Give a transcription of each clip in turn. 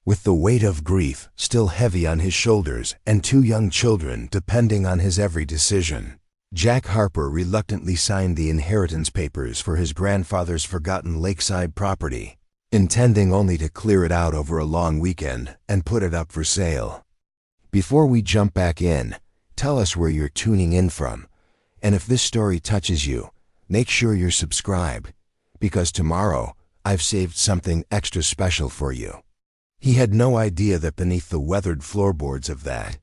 With the weight of grief still heavy on his shoulders and 2 young children depending on his every decision, Jack Harper reluctantly signed the inheritance papers for his grandfather's forgotten lakeside property, intending only to clear it out over a long weekend and put it up for sale. Before we jump back in, tell us where you're tuning in from, and if this story touches you, make sure you're subscribed, because tomorrow I've saved something extra special for you. He had no idea that beneath the weathered floorboards of that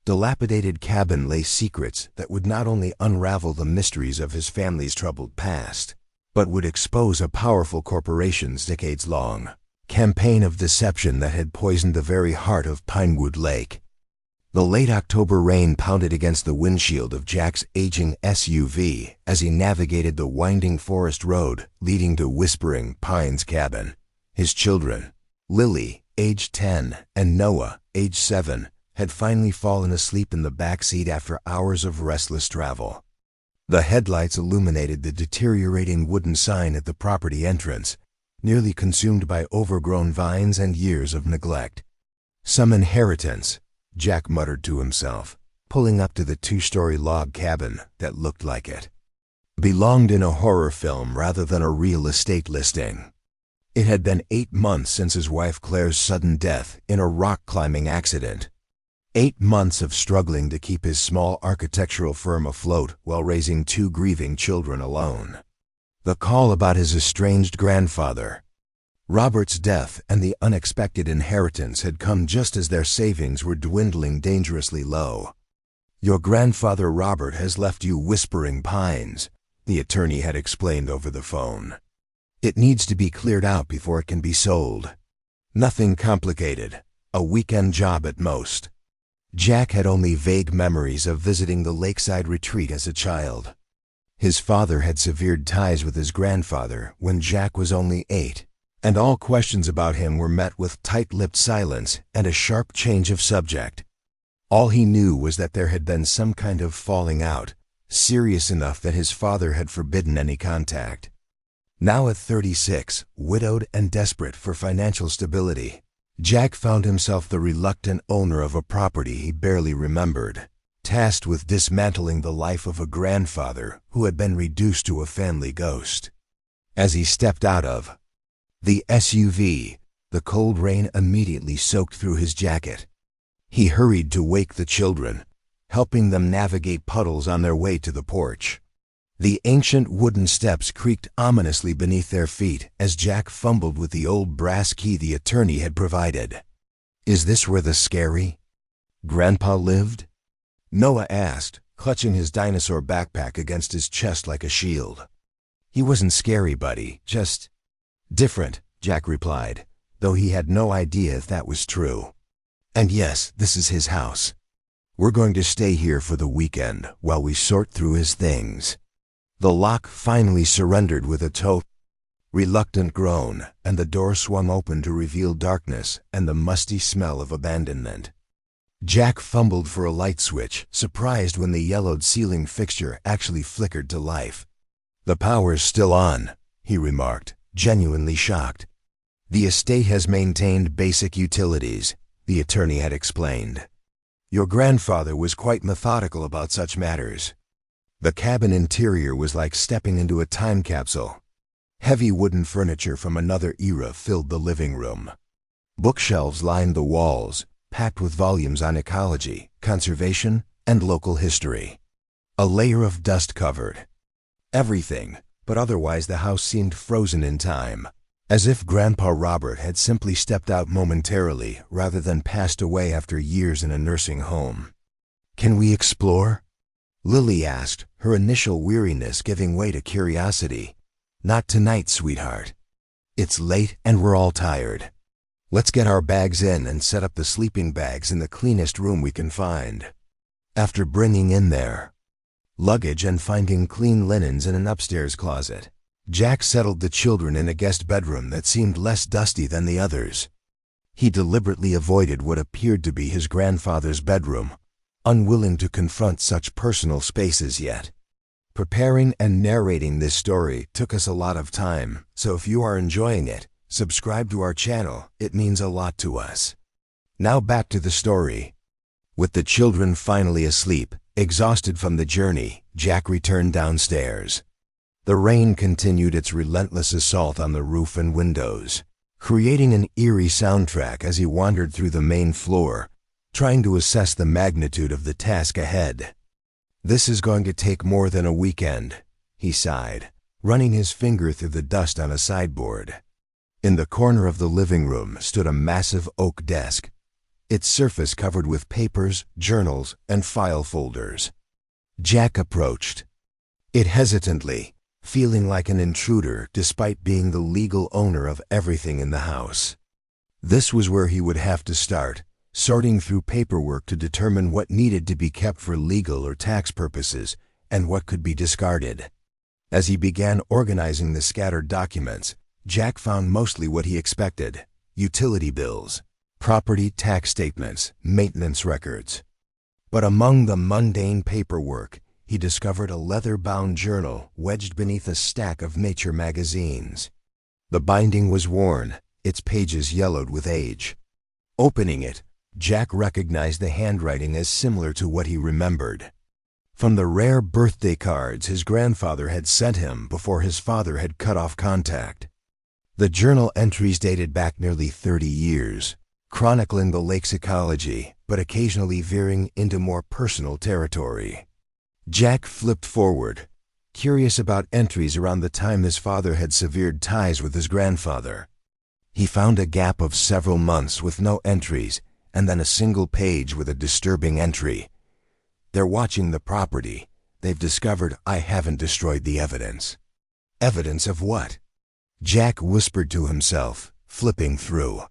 dilapidated cabin lay secrets that would not only unravel the mysteries of his family's troubled past, but would expose a powerful corporation's decades-long campaign of deception that had poisoned the very heart of Pinewood Lake. The late October rain pounded against the windshield of Jack's aging SUV as he navigated the winding forest road leading to Whispering Pines cabin. His children, Lily, age 10, and Noah, age 7, had finally fallen asleep in the back seat after hours of restless travel. The headlights illuminated the deteriorating wooden sign at the property entrance, nearly consumed by overgrown vines and years of neglect. Some inheritance, Jack muttered to himself, pulling up to the 2-story log cabin that looked like it belonged in a horror film rather than a real estate listing. It had been 8 months since his wife Claire's sudden death in a rock-climbing accident. 8 months of struggling to keep his small architectural firm afloat while raising 2 grieving children alone. The call about his estranged grandfather, Robert's death, and the unexpected inheritance had come just as their savings were dwindling dangerously low. "Your grandfather Robert has left you Whispering Pines," the attorney had explained over the phone. "It needs to be cleared out before it can be sold. Nothing complicated, a weekend job at most." Jack had only vague memories of visiting the lakeside retreat as a child. His father had severed ties with his grandfather when Jack was only 8, and all questions about him were met with tight-lipped silence and a sharp change of subject. All he knew was that there had been some kind of falling out, serious enough that his father had forbidden any contact. Now at 36, widowed and desperate for financial stability, Jack found himself the reluctant owner of a property he barely remembered, tasked with dismantling the life of a grandfather who had been reduced to a family ghost. As he stepped out of the SUV, the cold rain immediately soaked through his jacket. He hurried to wake the children, helping them navigate puddles on their way to the porch. The ancient wooden steps creaked ominously beneath their feet as Jack fumbled with the old brass key the attorney had provided. "Is this where the scary grandpa lived?" Noah asked, clutching his dinosaur backpack against his chest like a shield. "He wasn't scary, buddy, just different," Jack replied, though he had no idea if that was true. "And yes, this is his house. We're going to stay here for the weekend while we sort through his things." The lock finally surrendered with a reluctant groan, and the door swung open to reveal darkness and the musty smell of abandonment. Jack fumbled for a light switch, surprised when the yellowed ceiling fixture actually flickered to life. "The power's still on," he remarked, genuinely shocked. "The estate has maintained basic utilities," the attorney had explained. "Your grandfather was quite methodical about such matters." The cabin interior was like stepping into a time capsule. Heavy wooden furniture from another era filled the living room. Bookshelves lined the walls, packed with volumes on ecology, conservation, and local history. A layer of dust covered everything, but otherwise the house seemed frozen in time, as if Grandpa Robert had simply stepped out momentarily rather than passed away after years in a nursing home. "Can we explore?" Lily asked, her initial weariness giving way to curiosity. "Not tonight, sweetheart. It's late and we're all tired. Let's get our bags in and set up the sleeping bags in the cleanest room we can find." After bringing in their luggage and finding clean linens in an upstairs closet, Jack settled the children in a guest bedroom that seemed less dusty than the others. He deliberately avoided what appeared to be his grandfather's bedroom, unwilling to confront such personal spaces yet. Preparing and narrating this story took us a lot of time, so if you are enjoying it, subscribe to our channel, it means a lot to us. Now back to the story. With the children finally asleep, exhausted from the journey, Jack returned downstairs. The rain continued its relentless assault on the roof and windows, creating an eerie soundtrack as he wandered through the main floor, trying to assess the magnitude of the task ahead. "This is going to take more than a weekend," he sighed, running his finger through the dust on a sideboard. In the corner of the living room stood a massive oak desk, its surface covered with papers, journals, and file folders. Jack approached it hesitantly, feeling like an intruder despite being the legal owner of everything in the house. This was where he would have to start, sorting through paperwork to determine what needed to be kept for legal or tax purposes and what could be discarded. As he began organizing the scattered documents, Jack found mostly what he expected: utility bills, property tax statements, maintenance records. But among the mundane paperwork, he discovered a leather-bound journal wedged beneath a stack of nature magazines. The binding was worn, its pages yellowed with age. Opening it, Jack recognized the handwriting as similar to what he remembered from the rare birthday cards his grandfather had sent him before his father had cut off contact. The journal entries dated back nearly 30 years, chronicling the lake's ecology, but occasionally veering into more personal territory. Jack flipped forward, curious about entries around the time his father had severed ties with his grandfather. He found a gap of several months with no entries, and then a single page with a disturbing entry. "They're watching the property. They've discovered I haven't destroyed the evidence." Evidence of what? Jack whispered to himself, flipping through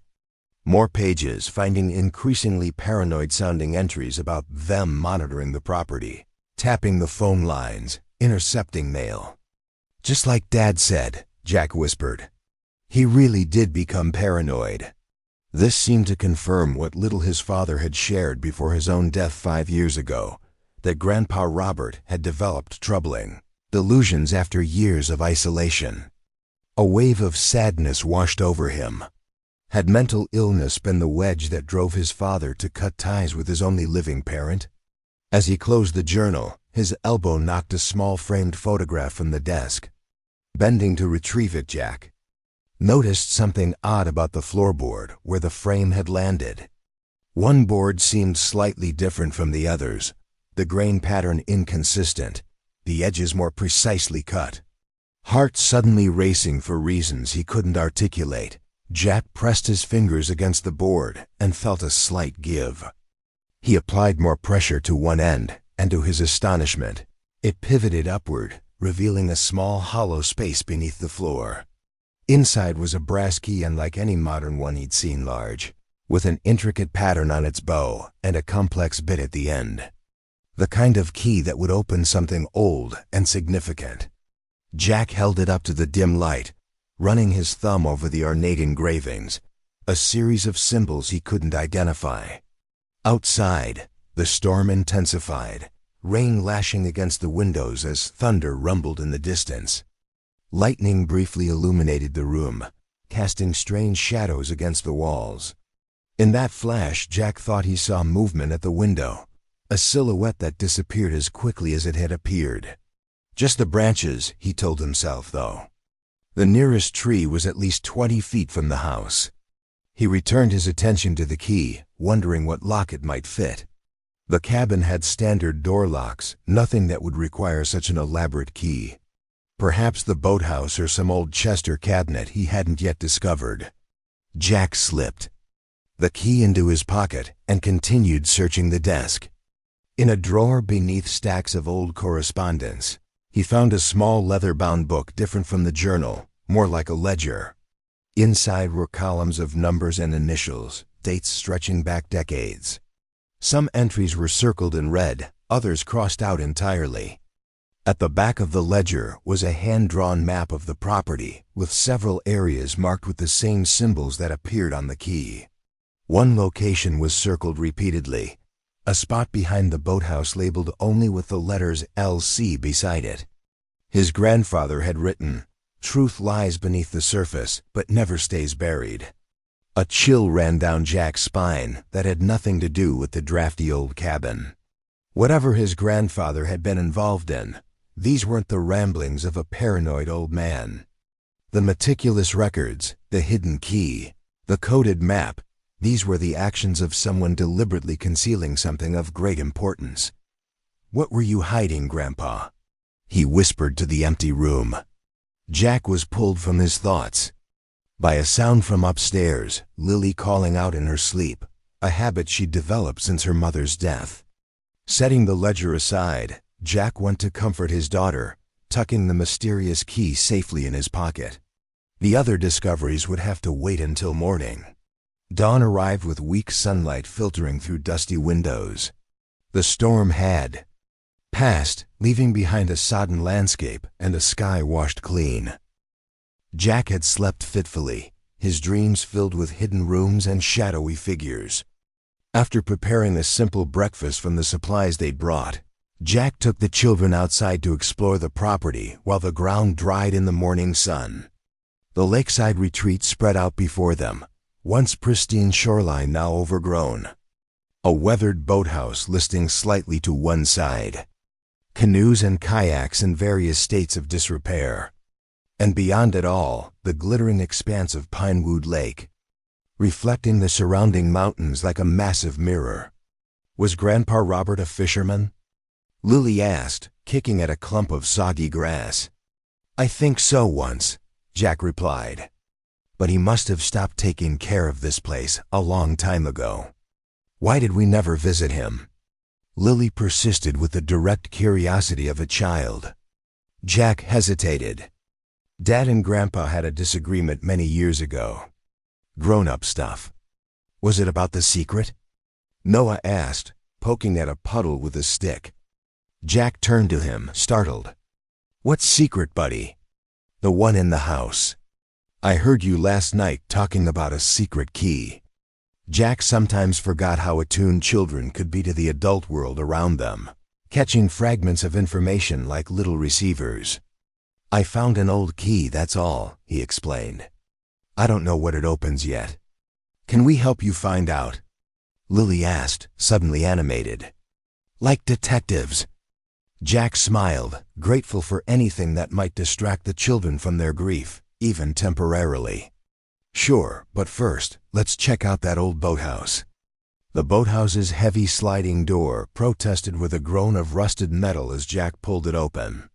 more pages, finding increasingly paranoid-sounding entries about them monitoring the property, tapping the phone lines, intercepting mail. "Just like Dad said," Jack whispered. He really did become paranoid. This seemed to confirm what little his father had shared before his own death 5 years ago, that Grandpa Robert had developed troubling delusions after years of isolation. A wave of sadness washed over him. Had mental illness been the wedge that drove his father to cut ties with his only living parent? As he closed the journal, his elbow knocked a small framed photograph from the desk. Bending to retrieve it, Jack noticed something odd about the floorboard where the frame had landed. One board seemed slightly different from the others, the grain pattern inconsistent, the edges more precisely cut. Heart suddenly racing for reasons he couldn't articulate, Jack pressed his fingers against the board and felt a slight give. He applied more pressure to one end, and to his astonishment, it pivoted upward, revealing a small hollow space beneath the floor. Inside was a brass key unlike any modern one he'd seen, large, with an intricate pattern on its bow and a complex bit at the end. The kind of key that would open something old and significant. Jack held it up to the dim light, running his thumb over the ornate engravings, a series of symbols he couldn't identify. Outside, the storm intensified, rain lashing against the windows as thunder rumbled in the distance. Lightning briefly illuminated the room, casting strange shadows against the walls. In that flash, Jack thought he saw movement at the window, a silhouette that disappeared as quickly as it had appeared. Just the branches, he told himself, though. The nearest tree was at least 20 feet from the house. He returned his attention to the key, wondering what lock it might fit. The cabin had standard door locks, nothing that would require such an elaborate key. Perhaps the boathouse or some old chest or cabinet he hadn't yet discovered. Jack slipped the key into his pocket and continued searching the desk. In a drawer beneath stacks of old correspondence, he found a small leather-bound book different from the journal, more like a ledger. Inside were columns of numbers and initials, dates stretching back decades. Some entries were circled in red, others crossed out entirely. At the back of the ledger was a hand-drawn map of the property, with several areas marked with the same symbols that appeared on the key. One location was circled repeatedly, a spot behind the boathouse labeled only with the letters LC beside it. His grandfather had written, Truth lies beneath the surface, but never stays buried. A chill ran down Jack's spine that had nothing to do with the drafty old cabin. Whatever his grandfather had been involved in, these weren't the ramblings of a paranoid old man. The meticulous records, the hidden key, the coded map, these were the actions of someone deliberately concealing something of great importance. "What were you hiding, Grandpa?" he whispered to the empty room. Jack was pulled from his thoughts by a sound from upstairs, Lily calling out in her sleep, a habit she'd developed since her mother's death. Setting the ledger aside, Jack went to comfort his daughter, tucking the mysterious key safely in his pocket. The other discoveries would have to wait until morning. Dawn arrived with weak sunlight filtering through dusty windows. The storm had passed, leaving behind a sodden landscape and a sky washed clean. Jack had slept fitfully, his dreams filled with hidden rooms and shadowy figures. After preparing a simple breakfast from the supplies they'd brought, Jack took the children outside to explore the property while the ground dried in the morning sun. The lakeside retreat spread out before them, once pristine shoreline now overgrown. A weathered boathouse listing slightly to one side. Canoes and kayaks in various states of disrepair. And beyond it all, the glittering expanse of Pinewood Lake, reflecting the surrounding mountains like a massive mirror. Was Grandpa Robert a fisherman? Lily asked, kicking at a clump of soggy grass. "I think so once," Jack replied. "But he must have stopped taking care of this place a long time ago. Why did we never visit him?" Lily persisted with the direct curiosity of a child. Jack hesitated. Dad and Grandpa had a disagreement many years ago. Grown-up stuff. Was it about the secret? Noah asked, poking at a puddle with a stick. Jack turned to him, startled. "What secret, buddy?" "The one in the house. I heard you last night talking about a secret key." Jack sometimes forgot how attuned children could be to the adult world around them, catching fragments of information like little receivers. "I found an old key, that's all," he explained. "I don't know what it opens yet." "Can we help you find out?" Lily asked, suddenly animated. "Like detectives." Jack smiled, grateful for anything that might distract the children from their grief, even temporarily. "Sure, but first, let's check out that old boathouse." The boathouse's heavy sliding door protested with a groan of rusted metal as Jack pulled it open.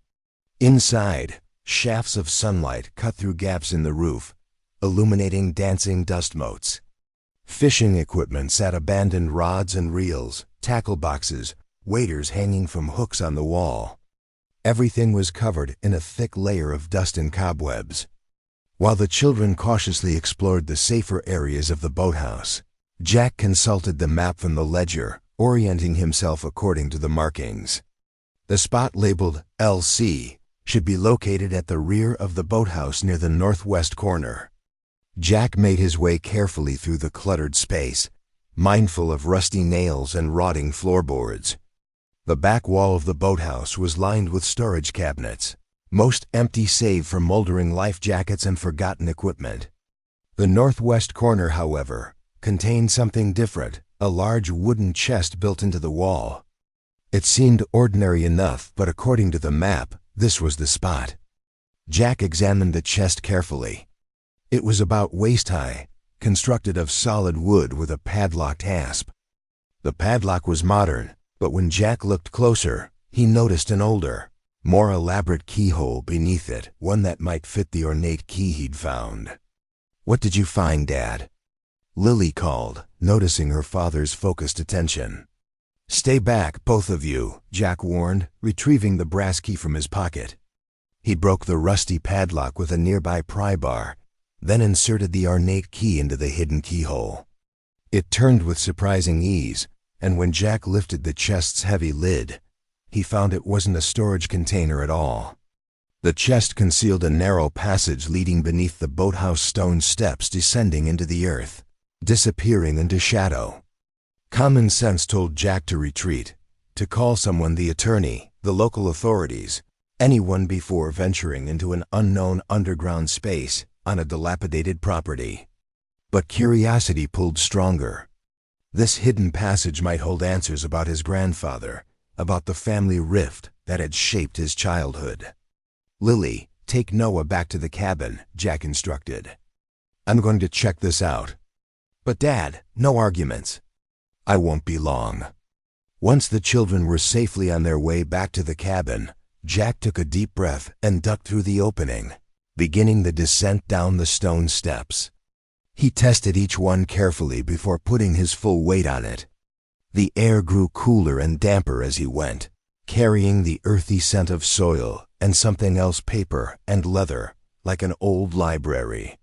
Inside, shafts of sunlight cut through gaps in the roof, illuminating dancing dust motes. Fishing equipment sat abandoned rods and reels, tackle boxes, waders hanging from hooks on the wall. Everything was covered in a thick layer of dust and cobwebs. While the children cautiously explored the safer areas of the boathouse, Jack consulted the map from the ledger, orienting himself according to the markings. The spot labeled LC should be located at the rear of the boathouse near the northwest corner. Jack made his way carefully through the cluttered space, mindful of rusty nails and rotting floorboards. The back wall of the boathouse was lined with storage cabinets, most empty save for moldering life jackets and forgotten equipment. The northwest corner, however, contained something different, a large wooden chest built into the wall. It seemed ordinary enough, but according to the map, this was the spot. Jack examined the chest carefully. It was about waist-high, constructed of solid wood with a padlocked hasp. The padlock was modern, but when Jack looked closer, he noticed an older, more elaborate keyhole beneath it, one that might fit the ornate key he'd found. "What did you find, Dad?" Lily called, noticing her father's focused attention. "Stay back, both of you," Jack warned, retrieving the brass key from his pocket. He broke the rusty padlock with a nearby pry bar, then inserted the ornate key into the hidden keyhole. It turned with surprising ease, and when Jack lifted the chest's heavy lid, he found it wasn't a storage container at all. The chest concealed a narrow passage leading beneath the boathouse stone steps descending into the earth, disappearing into shadow. Common sense told Jack to retreat, to call someone, the attorney, the local authorities, anyone before venturing into an unknown underground space on a dilapidated property. But curiosity pulled stronger. This hidden passage might hold answers about his grandfather, about the family rift that had shaped his childhood. "Lily, take Noah back to the cabin," Jack instructed. "I'm going to check this out." "But Dad, no arguments." "I won't be long." Once the children were safely on their way back to the cabin, Jack took a deep breath and ducked through the opening, beginning the descent down the stone steps. He tested each one carefully before putting his full weight on it. The air grew cooler and damper as he went, carrying the earthy scent of soil and something else, paper and leather, like an old library.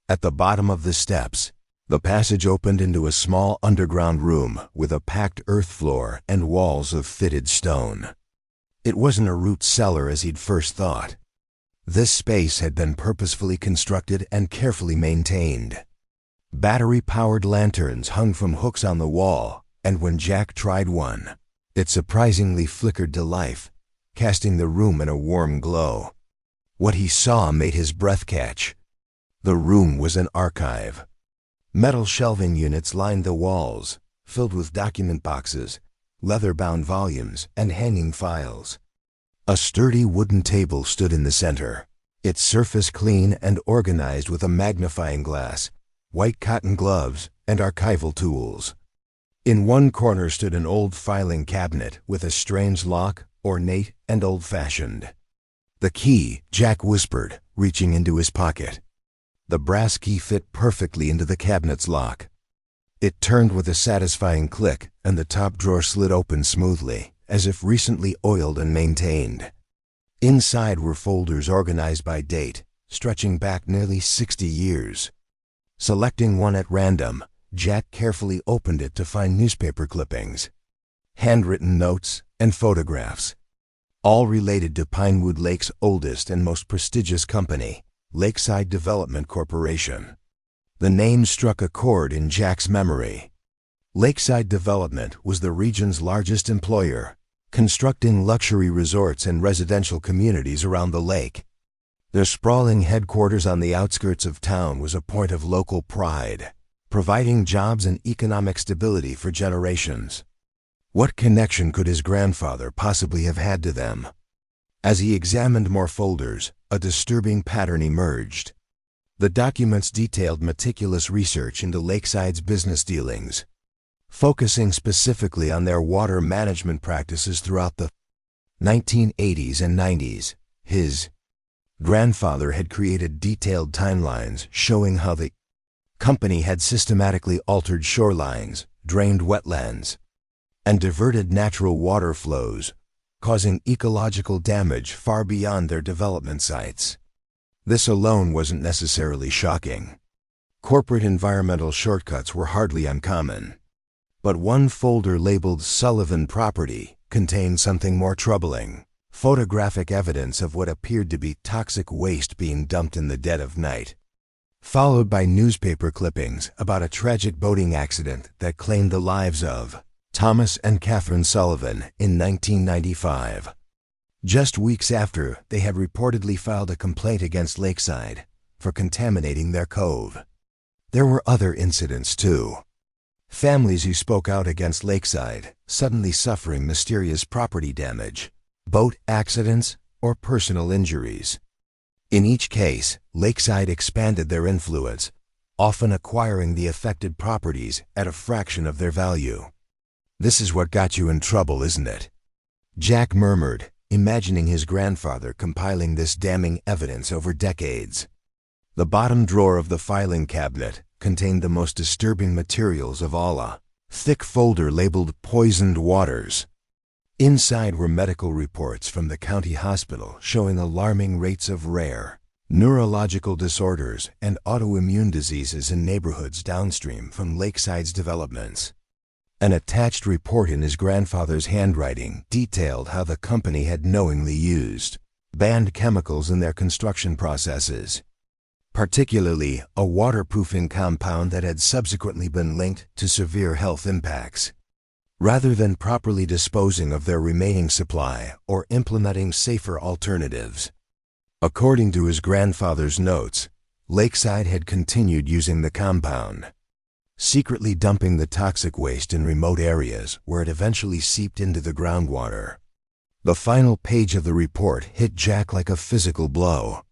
At the bottom of the steps, the passage opened into a small underground room with a packed earth floor and walls of fitted stone. It wasn't a root cellar as he'd first thought. This space had been purposefully constructed and carefully maintained. Battery-powered lanterns hung from hooks on the wall, and when Jack tried one, it surprisingly flickered to life, casting the room in a warm glow. What he saw made his breath catch. The room was an archive. Metal shelving units lined the walls, filled with document boxes, leather-bound volumes, and hanging files. A sturdy wooden table stood in the center, its surface clean and organized with a magnifying glass, white cotton gloves, and archival tools. In one corner stood an old filing cabinet with a strange lock, ornate and old-fashioned. "The key," Jack whispered, reaching into his pocket. The brass key fit perfectly into the cabinet's lock. It turned with a satisfying click, and the top drawer slid open smoothly, as if recently oiled and maintained. Inside were folders organized by date, stretching back nearly 60 years. Selecting one at random, Jack carefully opened it to find newspaper clippings, handwritten notes, and photographs, all related to Pinewood Lake's oldest and most prestigious company, Lakeside Development Corporation. The name struck a chord in Jack's memory. Lakeside Development was the region's largest employer, constructing luxury resorts and residential communities around the lake. Their sprawling headquarters on the outskirts of town was a point of local pride, providing jobs and economic stability for generations. What connection could his grandfather possibly have had to them? As he examined more folders, a disturbing pattern emerged. The documents detailed meticulous research into Lakeside's business dealings, focusing specifically on their water management practices throughout the 1980s and 90s. His grandfather had created detailed timelines showing how the company had systematically altered shorelines, drained wetlands, and diverted natural water flows, causing ecological damage far beyond their development sites. This alone wasn't necessarily shocking. Corporate environmental shortcuts were hardly uncommon. But one folder labeled Sullivan Property contained something more troubling: photographic evidence of what appeared to be toxic waste being dumped in the dead of night, followed by newspaper clippings about a tragic boating accident that claimed the lives of Thomas and Catherine Sullivan in 1995. Just weeks after, they had reportedly filed a complaint against Lakeside for contaminating their cove. There were other incidents too. Families who spoke out against Lakeside suddenly suffering mysterious property damage, boat accidents, or personal injuries. In each case, Lakeside expanded their influence, often acquiring the affected properties at a fraction of their value. "This is what got you in trouble, isn't it?" Jack murmured, imagining his grandfather compiling this damning evidence over decades. The bottom drawer of the filing cabinet contained the most disturbing materials of all: a thick folder labeled Poisoned Waters. Inside were medical reports from the county hospital showing alarming rates of rare neurological disorders and autoimmune diseases in neighborhoods downstream from Lakeside's developments. An attached report in his grandfather's handwriting detailed how the company had knowingly used banned chemicals in their construction processes, particularly a waterproofing compound that had subsequently been linked to severe health impacts. rather than properly disposing of their remaining supply or implementing safer alternatives. According to his grandfather's notes, Lakeside had continued using the compound, secretly dumping the toxic waste in remote areas where it eventually seeped into the groundwater. The final page of the report hit Jack like a physical blow.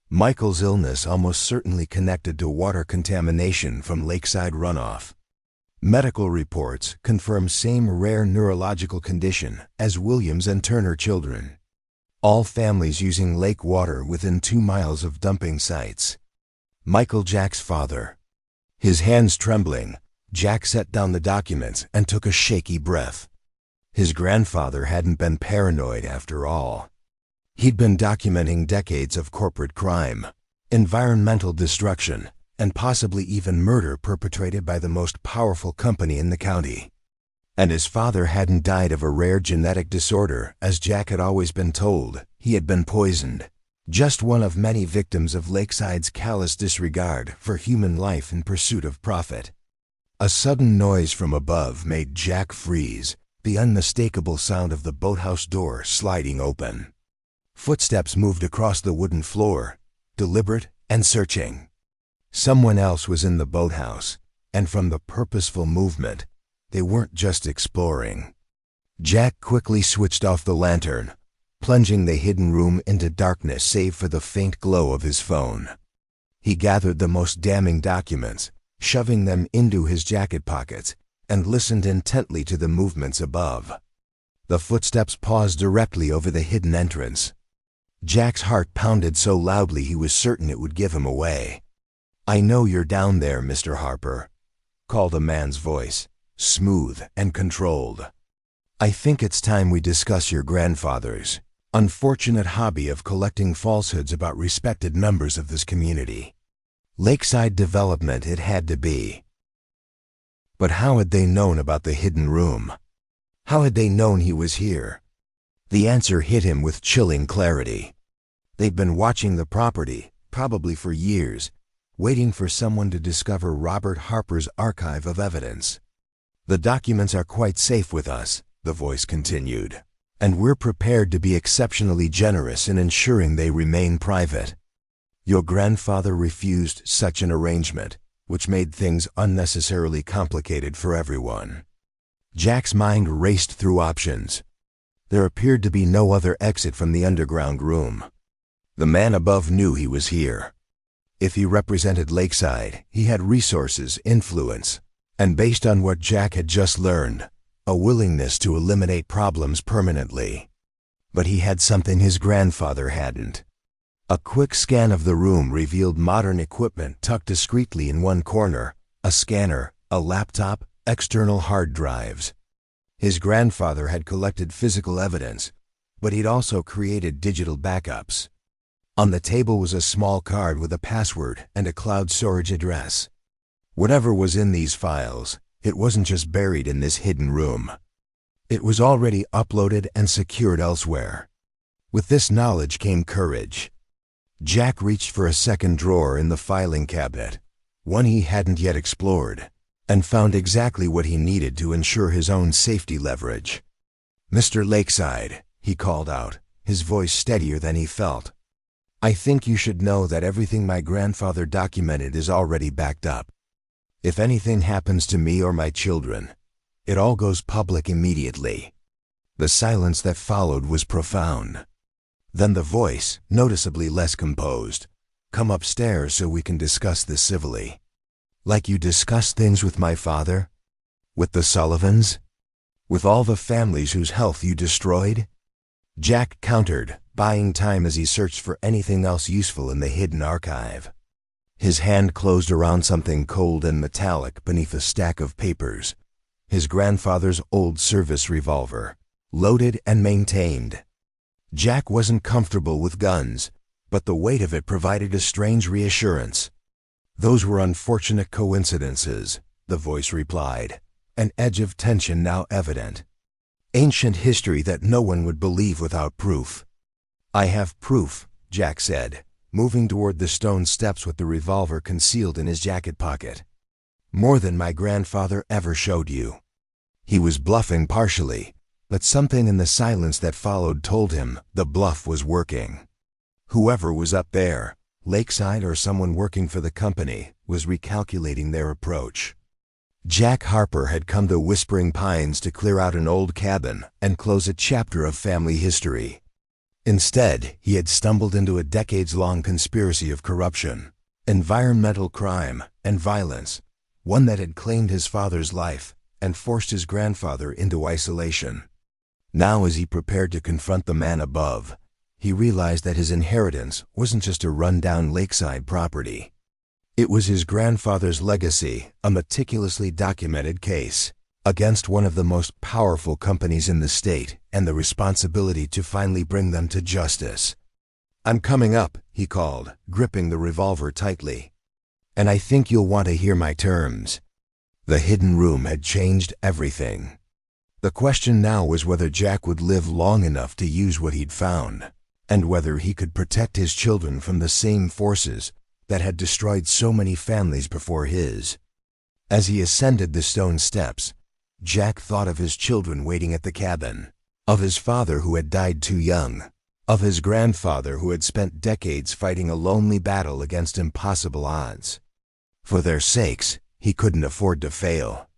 Michael's illness almost certainly connected to water contamination from lakeside runoff. Medical reports confirm same rare neurological condition as Williams and Turner children. All families using lake water within 2 miles of dumping sites. Michael, Jack's father. His hands trembling, Jack set down the documents and took a shaky breath. His grandfather hadn't been paranoid after all. He'd been documenting decades of corporate crime, environmental destruction, and possibly even murder perpetrated by the most powerful company in the county. And his father hadn't died of a rare genetic disorder, as Jack had always been told. He had been poisoned. Just one of many victims of Lakeside's callous disregard for human life in pursuit of profit. A sudden noise from above made Jack freeze, the unmistakable sound of the boathouse door sliding open. Footsteps moved across the wooden floor, deliberate and searching. Someone else was in the boathouse, and from the purposeful movement, they weren't just exploring. Jack quickly switched off the lantern, plunging the hidden room into darkness save for the faint glow of his phone. He gathered the most damning documents, shoving them into his jacket pockets, and listened intently to the movements above. The footsteps paused directly over the hidden entrance. Jack's heart pounded so loudly he was certain it would give him away. "I know you're down there, Mr. Harper," called a man's voice, smooth and controlled. "I think it's time we discuss your grandfather's unfortunate hobby of collecting falsehoods about respected members of this community. Lakeside development it had to be. But how had they known about the hidden room? How had they known he was here? The answer hit him with chilling clarity. They'd been watching the property, probably for years, waiting for someone to discover Robert Harper's archive of evidence. "The documents are quite safe with us," the voice continued, "and we're prepared to be exceptionally generous in ensuring they remain private. Your grandfather refused such an arrangement, which made things unnecessarily complicated for everyone." Jack's mind raced through options. There appeared to be no other exit from the underground room. The man above knew he was here. If he represented Lakeside, he had resources, influence, and based on what Jack had just learned, a willingness to eliminate problems permanently. But he had something his grandfather hadn't. A quick scan of the room revealed modern equipment tucked discreetly in one corner, a scanner, a laptop, external hard drives. His grandfather had collected physical evidence, but he'd also created digital backups. On the table was a small card with a password and a cloud storage address. Whatever was in these files, it wasn't just buried in this hidden room. It was already uploaded and secured elsewhere. With this knowledge came courage. Jack reached for a second drawer in the filing cabinet, one he hadn't yet explored, and found exactly what he needed to ensure his own safety leverage. "Mr. Lakeside," he called out, his voice steadier than he felt. "I think you should know that everything my grandfather documented is already backed up. If anything happens to me or my children, it all goes public immediately." The silence that followed was profound. Then the voice, noticeably less composed, "Come upstairs so we can discuss this civilly." "Like you discussed things with my father? With the Sullivans? With all the families whose health you destroyed?" Jack countered, buying time as he searched for anything else useful in the hidden archive. His hand closed around something cold and metallic beneath a stack of papers. His grandfather's old service revolver, loaded and maintained. Jack wasn't comfortable with guns, but the weight of it provided a strange reassurance. "Those were unfortunate coincidences," the voice replied, an edge of tension now evident. "Ancient history that no one would believe without proof." "I have proof," Jack said, moving toward the stone steps with the revolver concealed in his jacket pocket. "More than my grandfather ever showed you." He was bluffing partially, but something in the silence that followed told him the bluff was working. Whoever was up there, Lakeside or someone working for the company, was recalculating their approach. Jack Harper had come to Whispering Pines to clear out an old cabin and close a chapter of family history. Instead, he had stumbled into a decades-long conspiracy of corruption, environmental crime, and violence, one that had claimed his father's life and forced his grandfather into isolation. Now, as he prepared to confront the man above, he realized that his inheritance wasn't just a run-down lakeside property. It was his grandfather's legacy, a meticulously documented case against one of the most powerful companies in the state, and the responsibility to finally bring them to justice. "I'm coming up," he called, gripping the revolver tightly. "And I think you'll want to hear my terms." The hidden room had changed everything. The question now was whether Jack would live long enough to use what he'd found, and whether he could protect his children from the same forces that had destroyed so many families before his. As he ascended the stone steps, Jack thought of his children waiting at the cabin, of his father who had died too young, of his grandfather who had spent decades fighting a lonely battle against impossible odds. For their sakes, he couldn't afford to fail.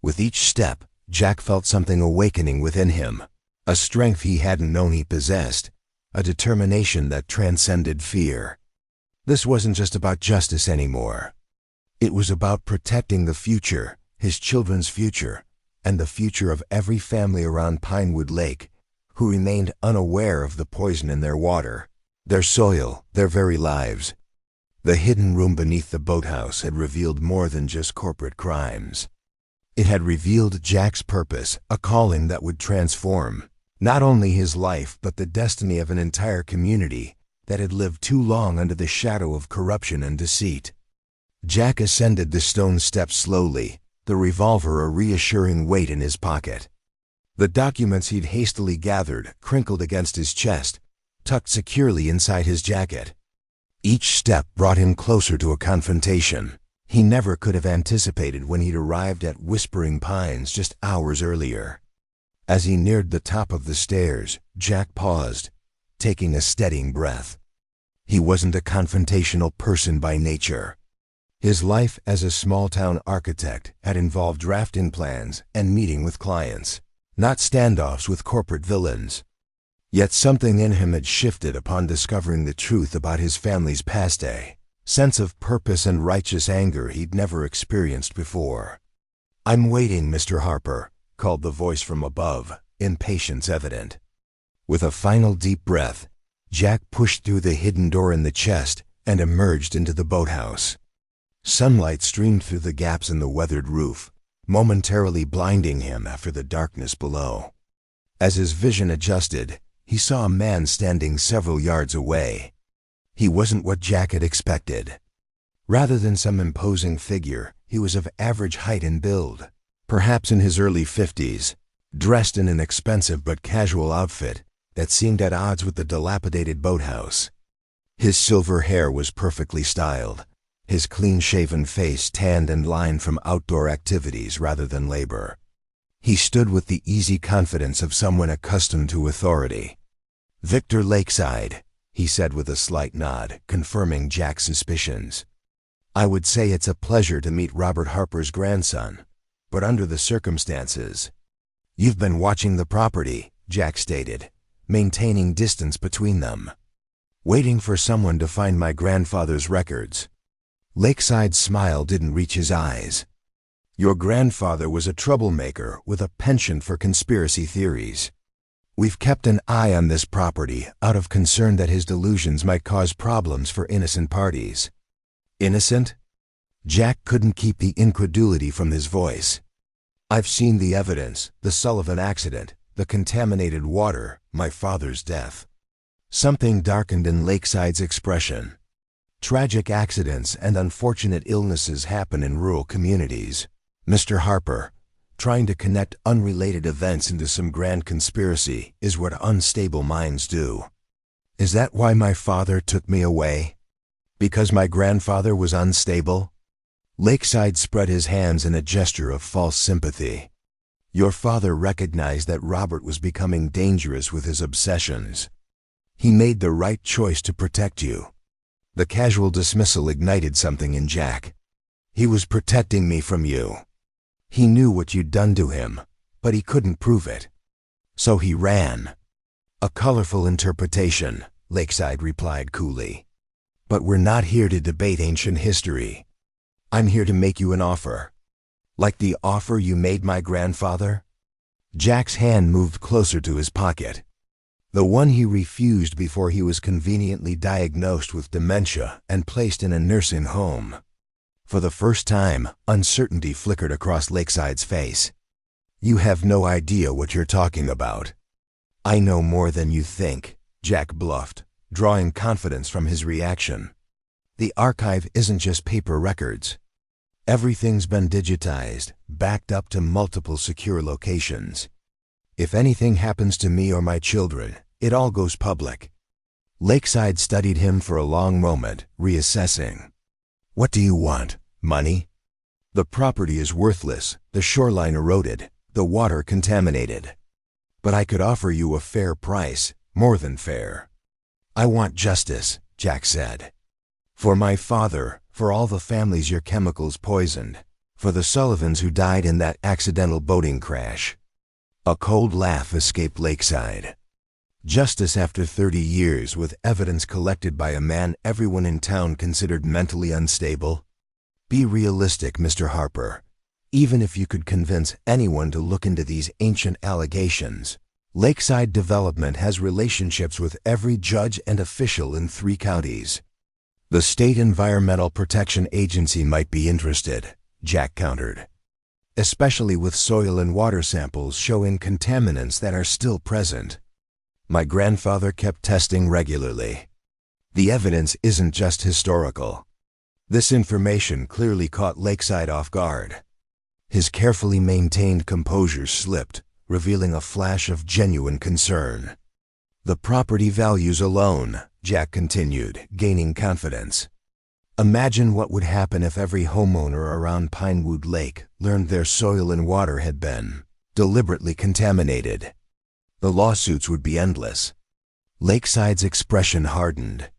With each step, Jack felt something awakening within him, a strength he hadn't known he possessed, a determination that transcended fear. This wasn't just about justice anymore. It was about protecting the future, his children's future, and the future of every family around Pinewood Lake who remained unaware of the poison in their water, their soil, their very lives. The hidden room beneath the boathouse had revealed more than just corporate crimes. It had revealed Jack's purpose, a calling that would transform not only his life but the destiny of an entire community that had lived too long under the shadow of corruption and deceit. Jack ascended the stone steps slowly, the revolver a reassuring weight in his pocket. The documents he'd hastily gathered crinkled against his chest, tucked securely inside his jacket. Each step brought him closer to a confrontation he never could have anticipated when he'd arrived at Whispering Pines just hours earlier. As he neared the top of the stairs, Jack paused, taking a steadying breath. He wasn't a confrontational person by nature. His life as a small-town architect had involved drafting plans and meeting with clients, not standoffs with corporate villains. Yet something in him had shifted upon discovering the truth about his family's past, a sense of purpose and righteous anger he'd never experienced before. "I'm waiting, Mr. Harper," called the voice from above, impatience evident. With a final deep breath, Jack pushed through the hidden door in the chest and emerged into the boathouse. Sunlight streamed through the gaps in the weathered roof, momentarily blinding him after the darkness below. As his vision adjusted, he saw a man standing several yards away. He wasn't what Jack had expected. Rather than some imposing figure, he was of average height and build, perhaps in his early 50s, dressed in an expensive but casual outfit that seemed at odds with the dilapidated boathouse. His silver hair was perfectly styled, his clean-shaven face tanned and lined from outdoor activities rather than labor. He stood with the easy confidence of someone accustomed to authority. "Victor Lakeside," he said with a slight nod, confirming Jack's suspicions. "I would say it's a pleasure to meet Robert Harper's grandson, but under the circumstances—" "You've been watching the property," Jack stated, maintaining distance between them. "Waiting for someone to find my grandfather's records." Lakeside's smile didn't reach his eyes. "Your grandfather was a troublemaker with a penchant for conspiracy theories. We've kept an eye on this property out of concern that his delusions might cause problems for innocent parties." "Innocent?" Jack couldn't keep the incredulity from his voice. "I've seen the evidence, the Sullivan accident, the contaminated water, my father's death." Something darkened in Lakeside's expression. Tragic accidents and unfortunate illnesses happen in rural communities, Mr. Harper. Trying to connect unrelated events into some grand conspiracy is what unstable minds do. "Is that why my father took me away? Because my grandfather was unstable?" Lakeside spread his hands in a gesture of false sympathy. Your father recognized that Robert was becoming dangerous with his obsessions. He made the right choice to protect you." The casual dismissal ignited something in Jack. "He was protecting me from you. He knew what you'd done to him, but he couldn't prove it. So he ran." "A colorful interpretation," Lakeside replied coolly. "But we're not here to debate ancient history. I'm here to make you an offer." "Like the offer you made my grandfather?" Jack's hand moved closer to his pocket. The one he refused before he was conveniently diagnosed with dementia and placed in a nursing home. For the first time, uncertainty flickered across Lakeside's face. "You have no idea what you're talking about." "I know more than you think," Jack bluffed, drawing confidence from his reaction. "The archive isn't just paper records. Everything's been digitized, backed up to multiple secure locations. If anything happens to me or my children, it all goes public." Lakeside studied him for a long moment, reassessing. "What do you want? Money?" "The property is worthless, the shoreline eroded, the water contaminated. But I could offer you a fair price, more than fair." "I want justice," Jack said. "For my father, for all the families your chemicals poisoned, for the Sullivans who died in that accidental boating crash." A cold laugh escaped Lakeside. "Justice after 30 years with evidence collected by a man everyone in town considered mentally unstable? Be realistic, Mr. Harper. Even if you could convince anyone to look into these ancient allegations, Lakeside Development has relationships with every judge and official in 3 counties. The State Environmental Protection Agency might be interested," Jack countered. "Especially with soil and water samples showing contaminants that are still present. My grandfather kept testing regularly. The evidence isn't just historical." This information clearly caught Lakeside off guard. His carefully maintained composure slipped, revealing a flash of genuine concern. "The property values alone," Jack continued, gaining confidence. "Imagine what would happen if every homeowner around Pinewood Lake learned their soil and water had been deliberately contaminated. The lawsuits would be endless." Lakeside's expression hardened.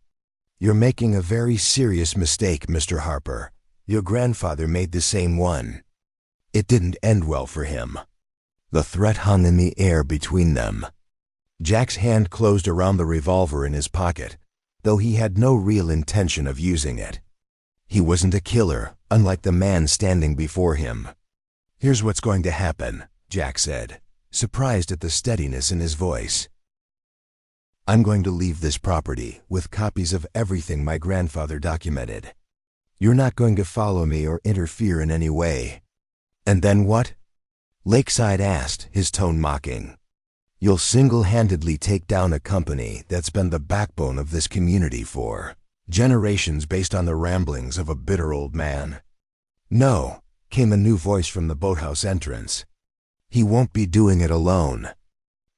"You're making a very serious mistake, Mr. Harper. Your grandfather made the same one. It didn't end well for him." The threat hung in the air between them. Jack's hand closed around the revolver in his pocket, though he had no real intention of using it. He wasn't a killer, unlike the man standing before him. "Here's what's going to happen," Jack said, surprised at the steadiness in his voice. "I'm going to leave this property with copies of everything my grandfather documented. You're not going to follow me or interfere in any way." "And then what?" Lakeside asked, his tone mocking. "You'll single-handedly take down a company that's been the backbone of this community for generations based on the ramblings of a bitter old man." "No," came a new voice from the boathouse entrance. "He won't be doing it alone."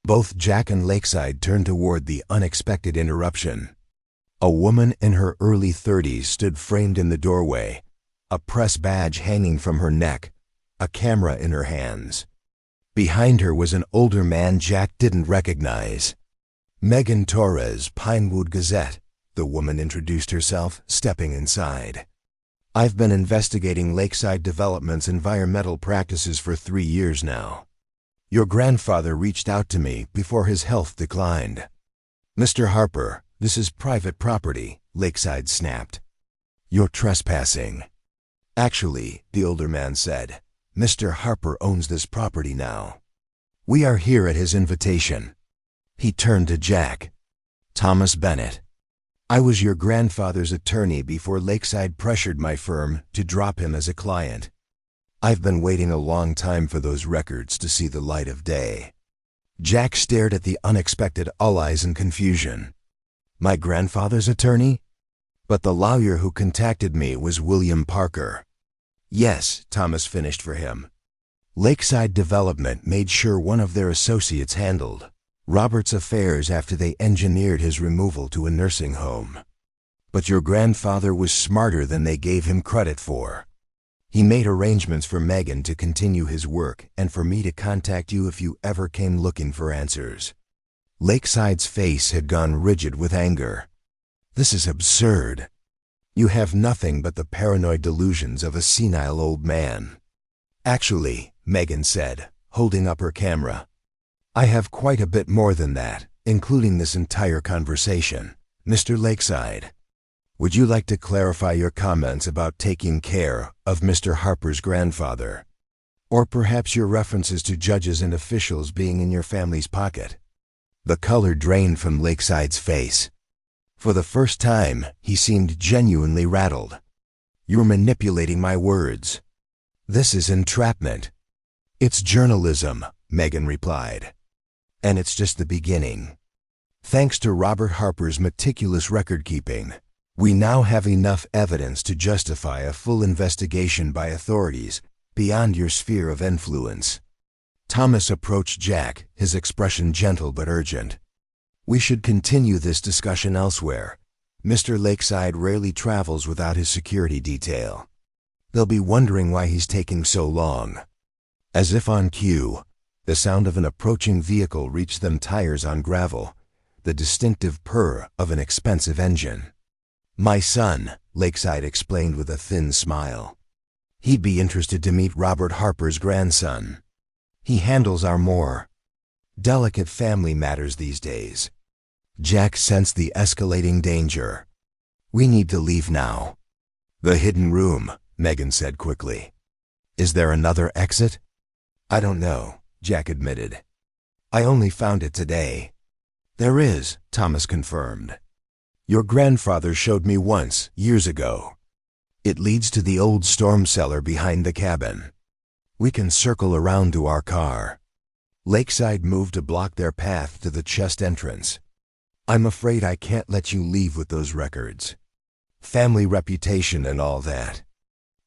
Both Jack and Lakeside turned toward the unexpected interruption. A woman in her early 30s stood framed in the doorway, a press badge hanging from her neck, a camera in her hands. Behind her was an older man Jack didn't recognize. "Megan Torres, Pinewood Gazette," the woman introduced herself, stepping inside. "I've been investigating Lakeside Development's environmental practices for 3 years now. Your grandfather reached out to me before his health declined." "Mr. Harper, this is private property," Lakeside snapped. "You're trespassing." "Actually," the older man said, "Mr. Harper owns this property now. We are here at his invitation." He turned to Jack. "Thomas Bennett. I was your grandfather's attorney before Lakeside pressured my firm to drop him as a client. I've been waiting a long time for those records to see the light of day." Jack stared at the unexpected all eyes in confusion. "My grandfather's attorney?" "But the lawyer who contacted me was William Parker." "Yes," Thomas finished for him. "Lakeside Development made sure one of their associates handled Robert's affairs after they engineered his removal to a nursing home. But your grandfather was smarter than they gave him credit for. He made arrangements for Megan to continue his work and for me to contact you if you ever came looking for answers. Lakeside's face had gone rigid with anger. This is absurd. You have nothing but the paranoid delusions of a senile old man. Actually, Megan said, holding up her camera, I have quite a bit more than that, including this entire conversation. Mr. Lakeside, would you like to clarify your comments about taking care of Mr. Harper's grandfather? Or perhaps your references to judges and officials being in your family's pocket? The color drained from Lakeside's face. For the first time, he seemed genuinely rattled. You're manipulating my words. This is entrapment. It's journalism, Megan replied. And it's just the beginning. Thanks to Robert Harper's meticulous record-keeping, we now have enough evidence to justify a full investigation by authorities beyond your sphere of influence. Thomas approached Jack, his expression gentle but urgent. We should continue this discussion elsewhere. Mr. Lakeside rarely travels without his security detail. They'll be wondering why he's taking so long. As if on cue, the sound of an approaching vehicle reached them, tires on gravel, the distinctive purr of an expensive engine. My son, Lakeside explained with a thin smile. He'd be interested to meet Robert Harper's grandson. He handles our more delicate family matters these days. Jack sensed the escalating danger. We need to leave now. The hidden room, Megan said quickly. Is there another exit? I don't know, Jack admitted. I only found it today. There is, Thomas confirmed. Your grandfather showed me once, years ago. It leads to the old storm cellar behind the cabin. We can circle around to our car. Lakeside moved to block their path to the chest entrance. I'm afraid I can't let you leave with those records. Family reputation and all that.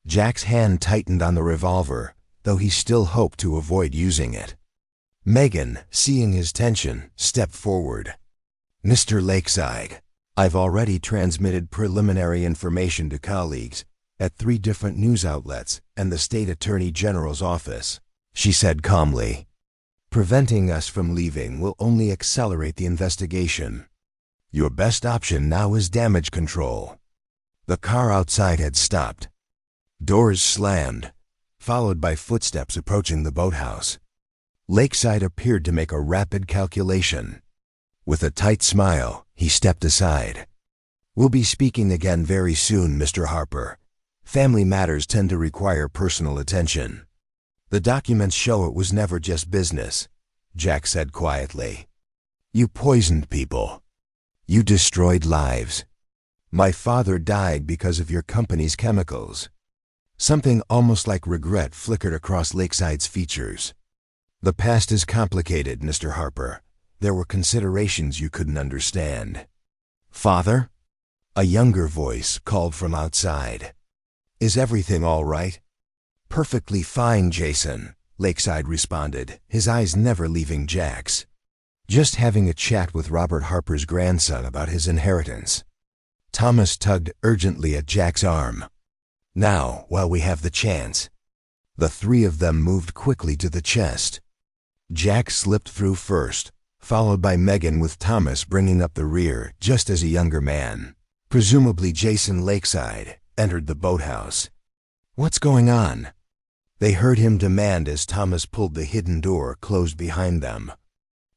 Jack's hand tightened on the revolver, though he still hoped to avoid using it. Megan, seeing his tension, stepped forward. Mr. Lakeside, I've already transmitted preliminary information to colleagues at 3 different news outlets and the State Attorney General's office, she said calmly. Preventing us from leaving will only accelerate the investigation. Your best option now is damage control. The car outside had stopped. Doors slammed, followed by footsteps approaching the boathouse. Lakeside appeared to make a rapid calculation. With a tight smile, he stepped aside. We'll be speaking again very soon, Mr. Harper. Family matters tend to require personal attention. The documents show it was never just business, Jack said quietly. You poisoned people. You destroyed lives. My father died because of your company's chemicals. Something almost like regret flickered across Lakeside's features. The past is complicated, Mr. Harper. There were considerations you couldn't understand. Father? A younger voice called from outside. Is everything all right? Perfectly fine, Jason, Lakeside responded, his eyes never leaving Jack's. Just having a chat with Robert Harper's grandson about his inheritance. Thomas tugged urgently at Jack's arm. Now, while we have the chance. The 3 of them moved quickly to the chest. Jack slipped through first, followed by Megan, with Thomas bringing up the rear just as a younger man, presumably Jason Lakeside, entered the boathouse. What's going on? They heard him demand as Thomas pulled the hidden door closed behind them.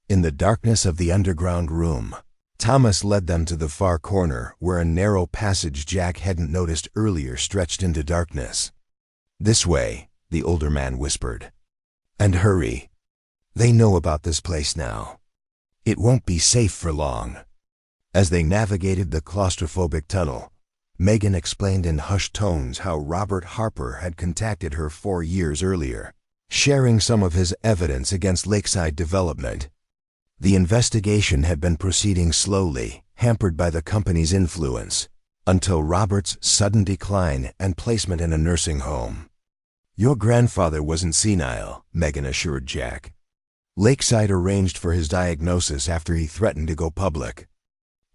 In the darkness of the underground room, Thomas led them to the far corner where a narrow passage Jack hadn't noticed earlier stretched into darkness. This way, the older man whispered. And hurry. They know about this place now. It won't be safe for long. As they navigated the claustrophobic tunnel, Megan explained in hushed tones how Robert Harper had contacted her 4 years earlier, sharing some of his evidence against Lakeside Development. The investigation had been proceeding slowly, hampered by the company's influence, until Robert's sudden decline and placement in a nursing home. Your grandfather wasn't senile, Megan assured Jack. Lakeside arranged for his diagnosis after he threatened to go public.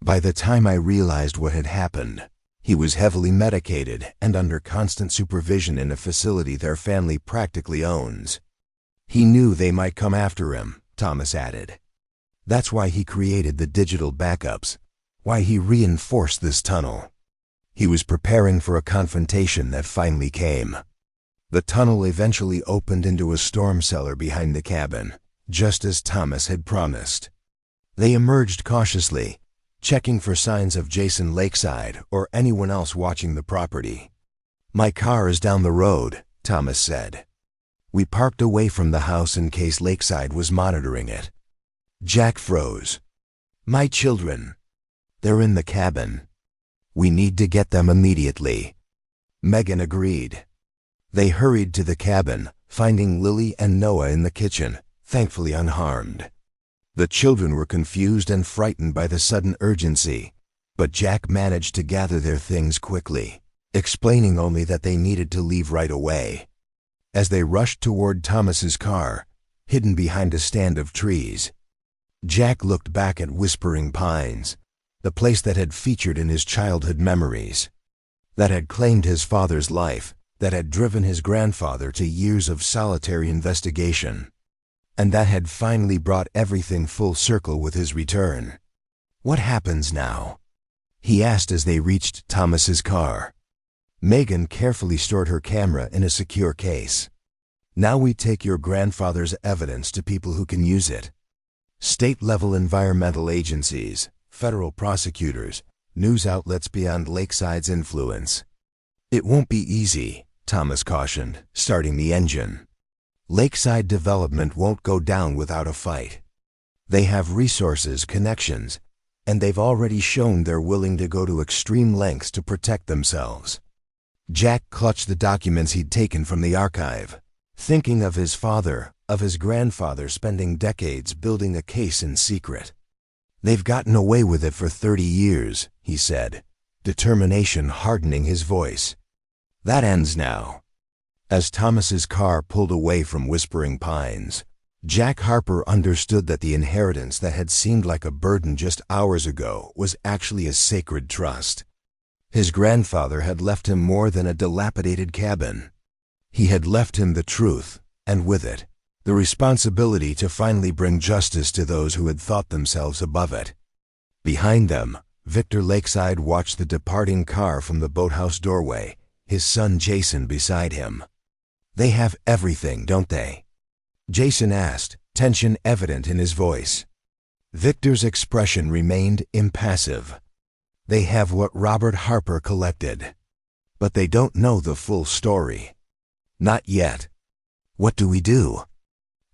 By the time I realized what had happened, He was heavily medicated and under constant supervision in a facility their family practically owns. He knew they might come after him, Thomas added. That's why he created the digital backups, why he reinforced this tunnel. He was preparing for a confrontation that finally came. The tunnel eventually opened into a storm cellar behind the cabin, just as Thomas had promised. They emerged cautiously, checking for signs of Jason Lakeside or anyone else watching the property. "My car is down the road," Thomas said. "We parked away from the house in case Lakeside was monitoring it." Jack froze. "My children. They're in the cabin. We need to get them immediately." Megan agreed. They hurried to the cabin, finding Lily and Noah in the kitchen, thankfully unharmed. The children were confused and frightened by the sudden urgency, but Jack managed to gather their things quickly, explaining only that they needed to leave right away. As they rushed toward Thomas's car, hidden behind a stand of trees, Jack looked back at Whispering Pines, the place that had featured in his childhood memories, that had claimed his father's life, that had driven his grandfather to years of solitary investigation, and that had finally brought everything full circle with his return. "What happens now?" he asked as they reached Thomas's car. Megan carefully stored her camera in a secure case. "Now we take your grandfather's evidence to people who can use it. State-level environmental agencies, federal prosecutors, news outlets beyond Lakeside's influence." "It won't be easy," Thomas cautioned, starting the engine. "Lakeside development won't go down without a fight. They have resources, connections, and they've already shown they're willing to go to extreme lengths to protect themselves." Jack clutched the documents he'd taken from the archive, thinking of his father, of his grandfather spending decades building a case in secret. "They've gotten away with it for 30 years, he said, determination hardening his voice. "That ends now." As Thomas's car pulled away from Whispering Pines, Jack Harper understood that the inheritance that had seemed like a burden just hours ago was actually a sacred trust. His grandfather had left him more than a dilapidated cabin. He had left him the truth, and with it, the responsibility to finally bring justice to those who had thought themselves above it. Behind them, Victor Lakeside watched the departing car from the boathouse doorway, his son Jason beside him. "They have everything, don't they?" Jason asked, tension evident in his voice. Victor's expression remained impassive. "They have what Robert Harper collected. But they don't know the full story. Not yet." "What do we do?"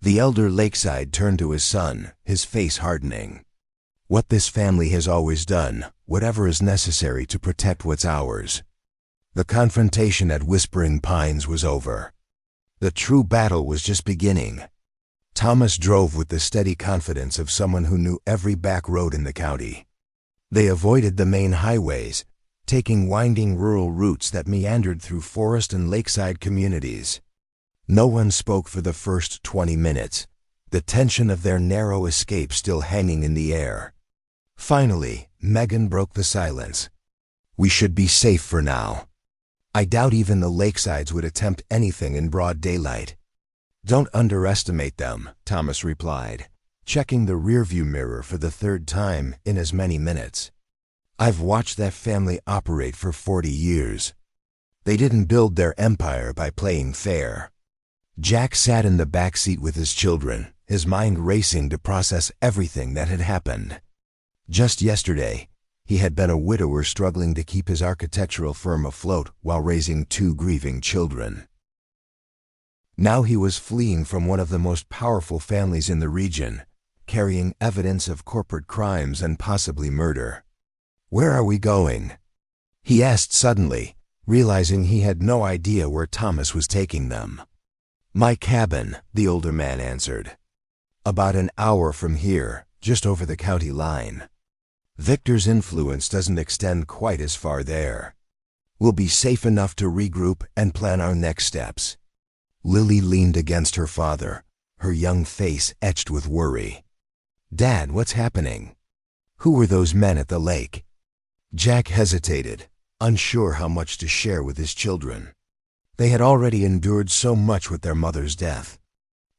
The elder Lakeside turned to his son, his face hardening. "What this family has always done, whatever is necessary to protect what's ours." The confrontation at Whispering Pines was over. The true battle was just beginning. Thomas drove with the steady confidence of someone who knew every back road in the county. They avoided the main highways, taking winding rural routes that meandered through forest and lakeside communities. No one spoke for the first 20 minutes, the tension of their narrow escape still hanging in the air. Finally, Megan broke the silence. "We should be safe for now. I doubt even the Lakesides would attempt anything in broad daylight." "Don't underestimate them," Thomas replied, checking the rearview mirror for the third time in as many minutes. "I've watched that family operate for 40 years. They didn't build their empire by playing fair." Jack sat in the back seat with his children, his mind racing to process everything that had happened. Just yesterday, he had been a widower struggling to keep his architectural firm afloat while raising 2 grieving children. Now he was fleeing from one of the most powerful families in the region, carrying evidence of corporate crimes and possibly murder. "Where are we going?" he asked suddenly, realizing he had no idea where Thomas was taking them. "My cabin," the older man answered. "About an hour from here, just over the county line. Victor's influence doesn't extend quite as far there. We'll be safe enough to regroup and plan our next steps." Lily leaned against her father, her young face etched with worry. "Dad, what's happening? Who were those men at the lake?" Jack hesitated, unsure how much to share with his children. They had already endured so much with their mother's death.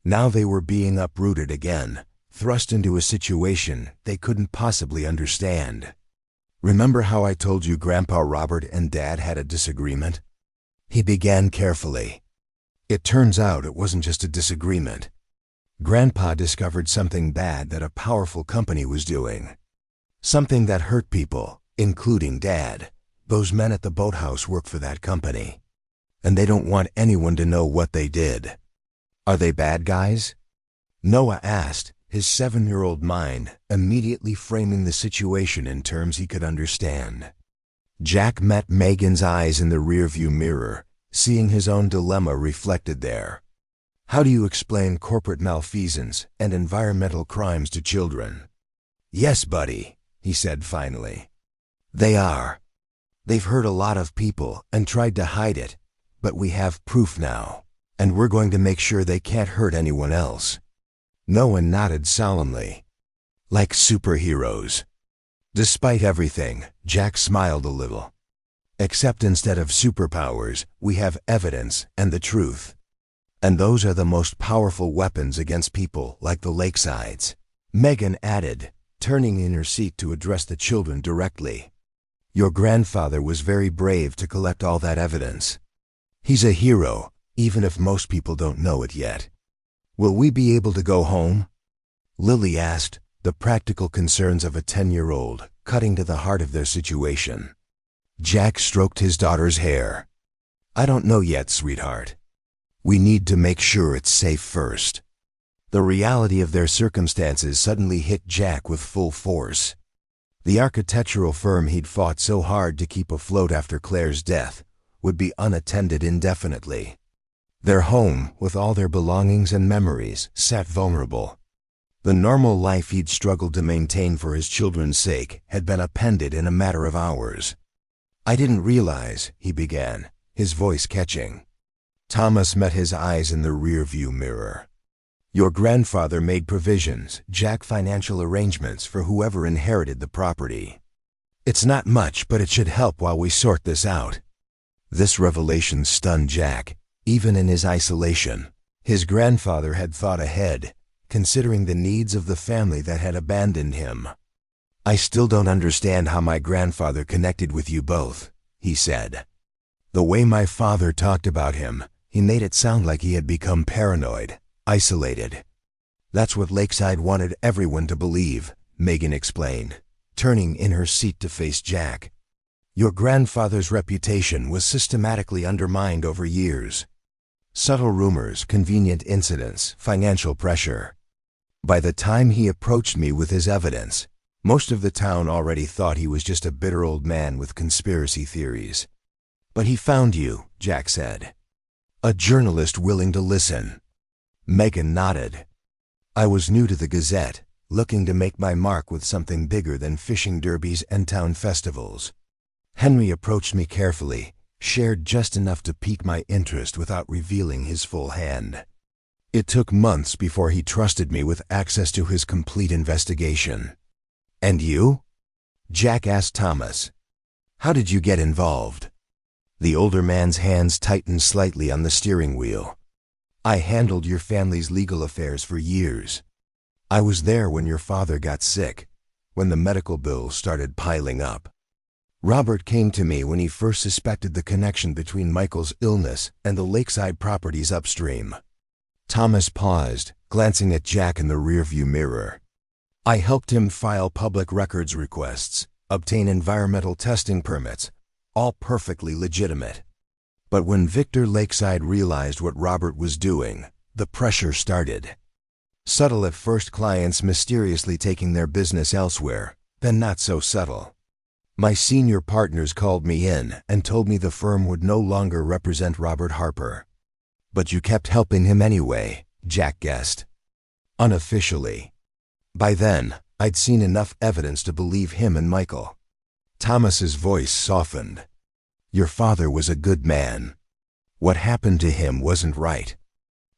Now they were being uprooted again, thrust into a situation they couldn't possibly understand. "Remember how I told you Grandpa Robert and Dad had a disagreement?" He began carefully. "It turns out it wasn't just a disagreement. Grandpa discovered something bad that a powerful company was doing. Something that hurt people, including Dad. Those men at the boathouse work for that company. And they don't want anyone to know what they did." "Are they bad guys?" Noah asked, his 7-year-old mind immediately framing the situation in terms he could understand. Jack met Megan's eyes in the rearview mirror, seeing his own dilemma reflected there. "How do you explain corporate malfeasance and environmental crimes to children?" "Yes, buddy," he said finally. "They are. They've hurt a lot of people and tried to hide it, but we have proof now, and we're going to make sure they can't hurt anyone else." Noah nodded solemnly. "Like superheroes." Despite everything, Jack smiled a little. "Except instead of superpowers, we have evidence and the truth. And those are the most powerful weapons against people like the Lakesides," Megan added, turning in her seat to address the children directly. "Your grandfather was very brave to collect all that evidence. He's a hero, even if most people don't know it yet." "Will we be able to go home?" Lily asked, the practical concerns of a 10-year-old cutting to the heart of their situation. Jack stroked his daughter's hair. "I don't know yet, sweetheart. We need to make sure it's safe first." The reality of their circumstances suddenly hit Jack with full force. The architectural firm he'd fought so hard to keep afloat after Claire's death would be unattended indefinitely. Their home, with all their belongings and memories, sat vulnerable. The normal life he'd struggled to maintain for his children's sake had been upended in a matter of hours. "I didn't realize," he began, his voice catching. Thomas met his eyes in the rearview mirror. "Your grandfather made provisions, Jack, financial arrangements for whoever inherited the property. It's not much, but it should help while we sort this out." This revelation stunned Jack, even in his isolation. His grandfather had thought ahead, considering the needs of the family that had abandoned him. "I still don't understand how my grandfather connected with you both," he said. "The way my father talked about him, he made it sound like he had become paranoid, isolated." "That's what Lakeside wanted everyone to believe," Megan explained, turning in her seat to face Jack. "Your grandfather's reputation was systematically undermined over years. Subtle rumors, convenient incidents, financial pressure. By the time he approached me with his evidence, most of the town already thought he was just a bitter old man with conspiracy theories. But he found you," Jack said. "A journalist willing to listen." Megan nodded. "I was new to the Gazette, looking to make my mark with something bigger than fishing derbies and town festivals. Henry approached me carefully, shared just enough to pique my interest without revealing his full hand. It took months before he trusted me with access to his complete investigation." "And you?" Jack asked Thomas. "How did you get involved?" The older man's hands tightened slightly on the steering wheel. "I handled your family's legal affairs for years. I was there when your father got sick, when the medical bills started piling up. Robert came to me when he first suspected the connection between Michael's illness and the Lakeside properties upstream." Thomas paused, glancing at Jack in the rearview mirror. "I helped him file public records requests, obtain environmental testing permits, all perfectly legitimate. But when Victor Lakeside realized what Robert was doing, the pressure started. Subtle at first, clients mysteriously taking their business elsewhere, then not so subtle. My senior partners called me in and told me the firm would no longer represent Robert Harper." "But you kept helping him anyway," Jack guessed. "Unofficially. By then, I'd seen enough evidence to believe him and Michael." Thomas's voice softened. "Your father was a good man. What happened to him wasn't right."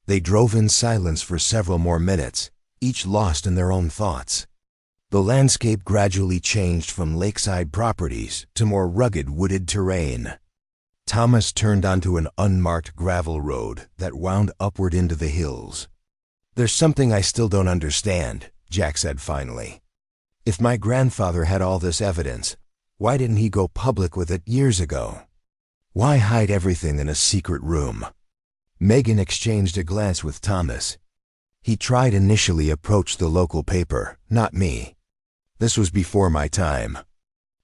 They drove in silence for several more minutes, each lost in their own thoughts. The landscape gradually changed from lakeside properties to more rugged wooded terrain. Thomas turned onto an unmarked gravel road that wound upward into the hills. "There's something I still don't understand," Jack said finally. "If my grandfather had all this evidence, why didn't he go public with it years ago? Why hide everything in a secret room?" Megan exchanged a glance with Thomas. "He tried initially approach the local paper, not me. This was before my time.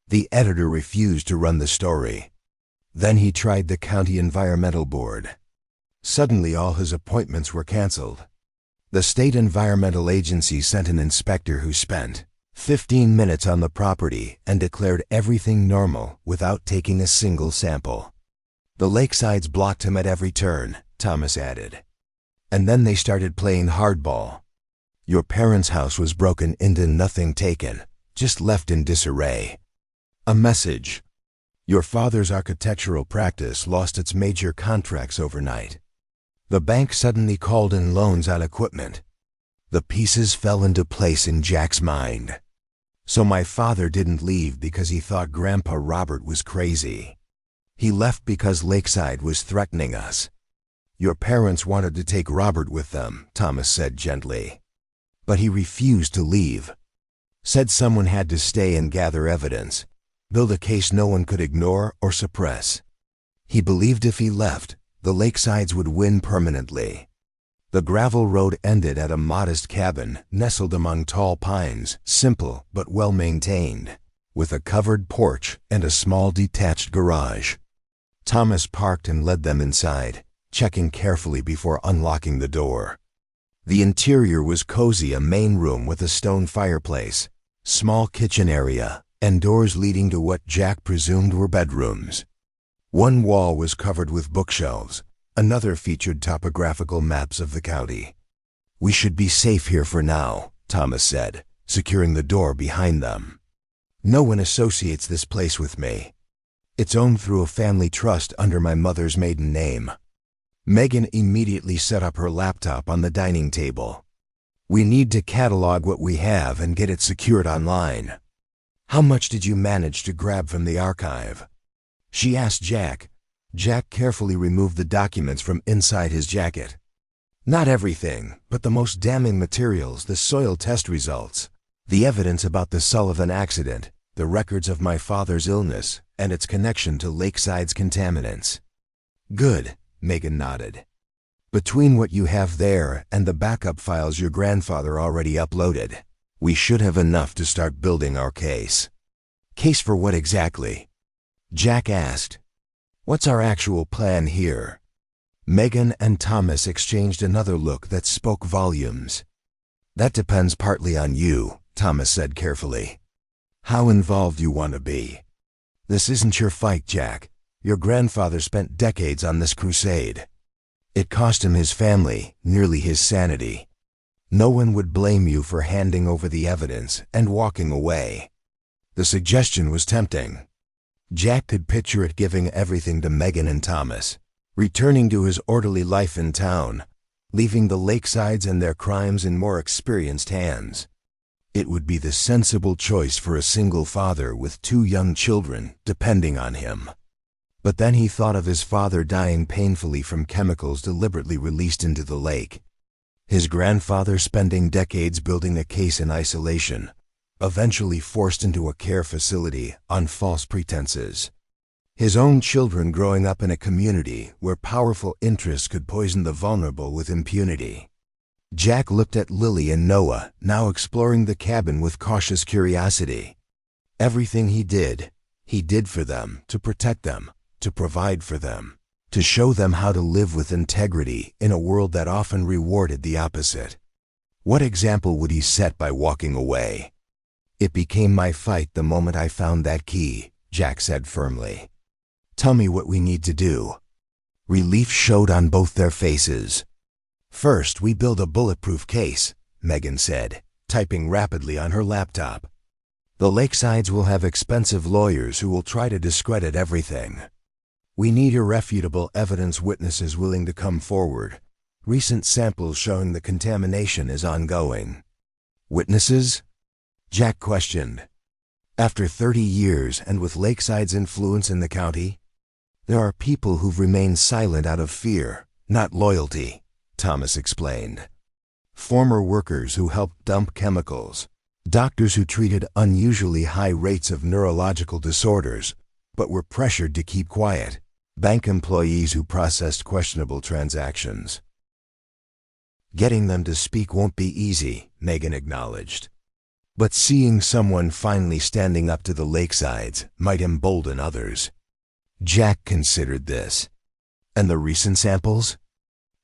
The editor refused to run the story. Then he tried the county environmental board. Suddenly all his appointments were canceled. The state environmental agency sent an inspector who spent 15 minutes on the property and declared everything normal without taking a single sample. The lakesides blocked him at every turn," Thomas added. "And then they started playing hardball. Your parents' house was broken into, nothing taken, just left in disarray. A message. Your father's architectural practice lost its major contracts overnight. The bank suddenly called in loans on equipment. The pieces fell into place in Jack's mind. So my father didn't leave because he thought Grandpa Robert was crazy. He left because Lakeside was threatening us. Your parents wanted to take Robert with them," Thomas said gently. "But he refused to leave. Said someone had to stay and gather evidence, build a case no one could ignore or suppress. He believed if he left, the Lakesides would win permanently." The gravel road ended at a modest cabin nestled among tall pines, simple but well-maintained, with a covered porch and a small detached garage. Thomas parked and led them inside, checking carefully before unlocking the door. The interior was cozy, a main room with a stone fireplace, small kitchen area, and doors leading to what Jack presumed were bedrooms. One wall was covered with bookshelves, another featured topographical maps of the county. "We should be safe here for now," Thomas said, securing the door behind them. "No one associates this place with me. It's owned through a family trust under my mother's maiden name." Megan immediately set up her laptop on the dining table. "We need to catalog what we have and get it secured online. How much did you manage to grab from the archive?" she asked Jack. Jack carefully removed the documents from inside his jacket. "Not everything, but the most damning materials, the soil test results, the evidence about the Sullivan accident, the records of my father's illness, and its connection to Lakeside's contaminants." "Good," Megan nodded. "Between what you have there and the backup files your grandfather already uploaded, we should have enough to start building our case." "Case for what exactly?" Jack asked. "What's our actual plan here?" Megan and Thomas exchanged another look that spoke volumes. "That depends partly on you," Thomas said carefully. "How involved you want to be. This isn't your fight, Jack. Your grandfather spent decades on this crusade. It cost him his family, nearly his sanity. No one would blame you for handing over the evidence and walking away." The suggestion was tempting. Jack could picture it giving everything to Megan and Thomas, returning to his orderly life in town, leaving the Lakesides and their crimes in more experienced hands. It would be the sensible choice for a single father with 2 young children depending on him. But then he thought of his father dying painfully from chemicals deliberately released into the lake. His grandfather spending decades building a case in isolation, eventually forced into a care facility on false pretenses. His own children growing up in a community where powerful interests could poison the vulnerable with impunity. Jack looked at Lily and Noah, now exploring the cabin with cautious curiosity. Everything he did for them, to protect them, to provide for them, to show them how to live with integrity in a world that often rewarded the opposite. What example would he set by walking away? "It became my fight the moment I found that key," Jack said firmly. "Tell me what we need to do." Relief showed on both their faces. "First, we build a bulletproof case," Megan said, typing rapidly on her laptop. "The Lakesides will have expensive lawyers who will try to discredit everything. We need irrefutable evidence, witnesses willing to come forward, recent samples showing the contamination is ongoing." "Witnesses?" Jack questioned. After 30 years and with Lakeside's influence in the county, there are people who've remained silent out of fear, not loyalty, Thomas explained. Former workers who helped dump chemicals, doctors who treated unusually high rates of neurological disorders, but were pressured to keep quiet, bank employees who processed questionable transactions. Getting them to speak won't be easy, Megan acknowledged. But seeing someone finally standing up to the Lakesides might embolden others. Jack considered this. And the recent samples?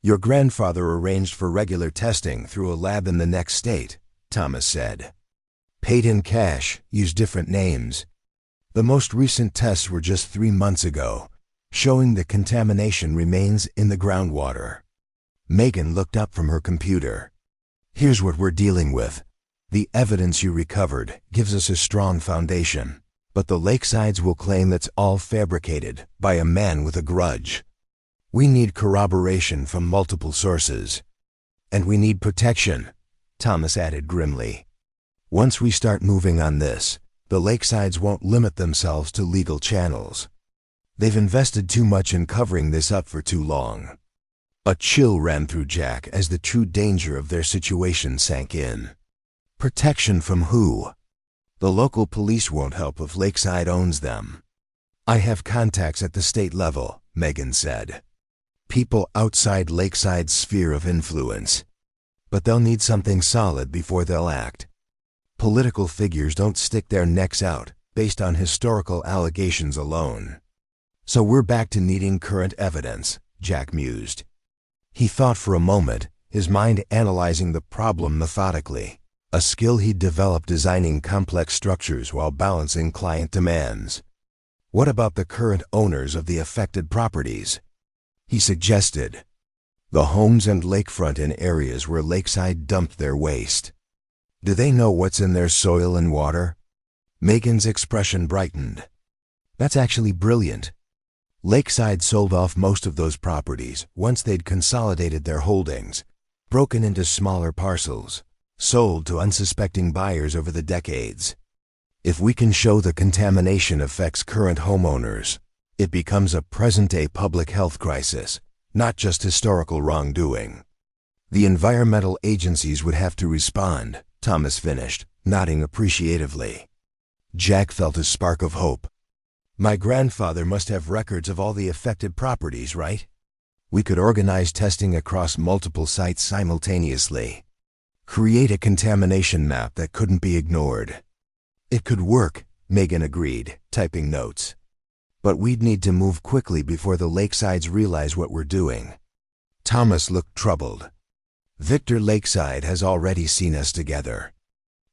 Your grandfather arranged for regular testing through a lab in the next state, Thomas said. Paid in cash, used different names. The most recent tests were just 3 months ago, showing the contamination remains in the groundwater. Megan looked up from her computer. Here's what we're dealing with. The evidence you recovered gives us a strong foundation, but the Lakesides will claim that's all fabricated by a man with a grudge. We need corroboration from multiple sources. And we need protection, Thomas added grimly. Once we start moving on this, the Lakesides won't limit themselves to legal channels. They've invested too much in covering this up for too long. A chill ran through Jack as the true danger of their situation sank in. Protection from who? The local police won't help if Lakeside owns them. I have contacts at the state level, Megan said. People outside Lakeside's sphere of influence. But they'll need something solid before they'll act. Political figures don't stick their necks out based on historical allegations alone. So we're back to needing current evidence, Jack mused. He thought for a moment, his mind analyzing the problem methodically, a skill he'd developed designing complex structures while balancing client demands. What about the current owners of the affected properties? He suggested. The homes and lakefront in areas where Lakeside dumped their waste. Do they know what's in their soil and water? Megan's expression brightened. That's actually brilliant. Lakeside sold off most of those properties once they'd consolidated their holdings, broken into smaller parcels, sold to unsuspecting buyers over the decades. If we can show the contamination affects current homeowners, it becomes a present-day public health crisis, not just historical wrongdoing. The environmental agencies would have to respond, Thomas finished, nodding appreciatively. Jack felt a spark of hope. My grandfather must have records of all the affected properties, right? We could organize testing across multiple sites simultaneously. Create a contamination map that couldn't be ignored. It could work, Megan agreed, typing notes. But we'd need to move quickly before the Lakesides realize what we're doing. Thomas looked troubled. Victor Lakeside has already seen us together.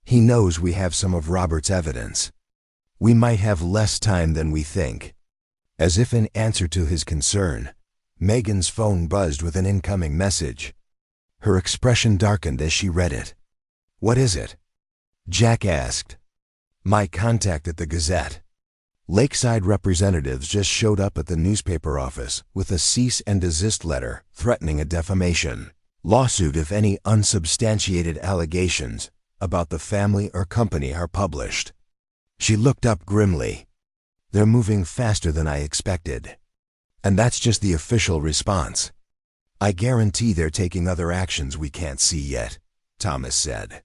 He knows we have some of Robert's evidence. We might have less time than we think. As if in answer to his concern, Megan's phone buzzed with an incoming message. Her expression darkened as she read it. What is it? Jack asked. My contact at the Gazette. Lakeside representatives just showed up at the newspaper office with a cease and desist letter threatening a defamation lawsuit if any unsubstantiated allegations about the family or company are published. She looked up grimly. They're moving faster than I expected. And that's just the official response. I guarantee they're taking other actions we can't see yet, Thomas said.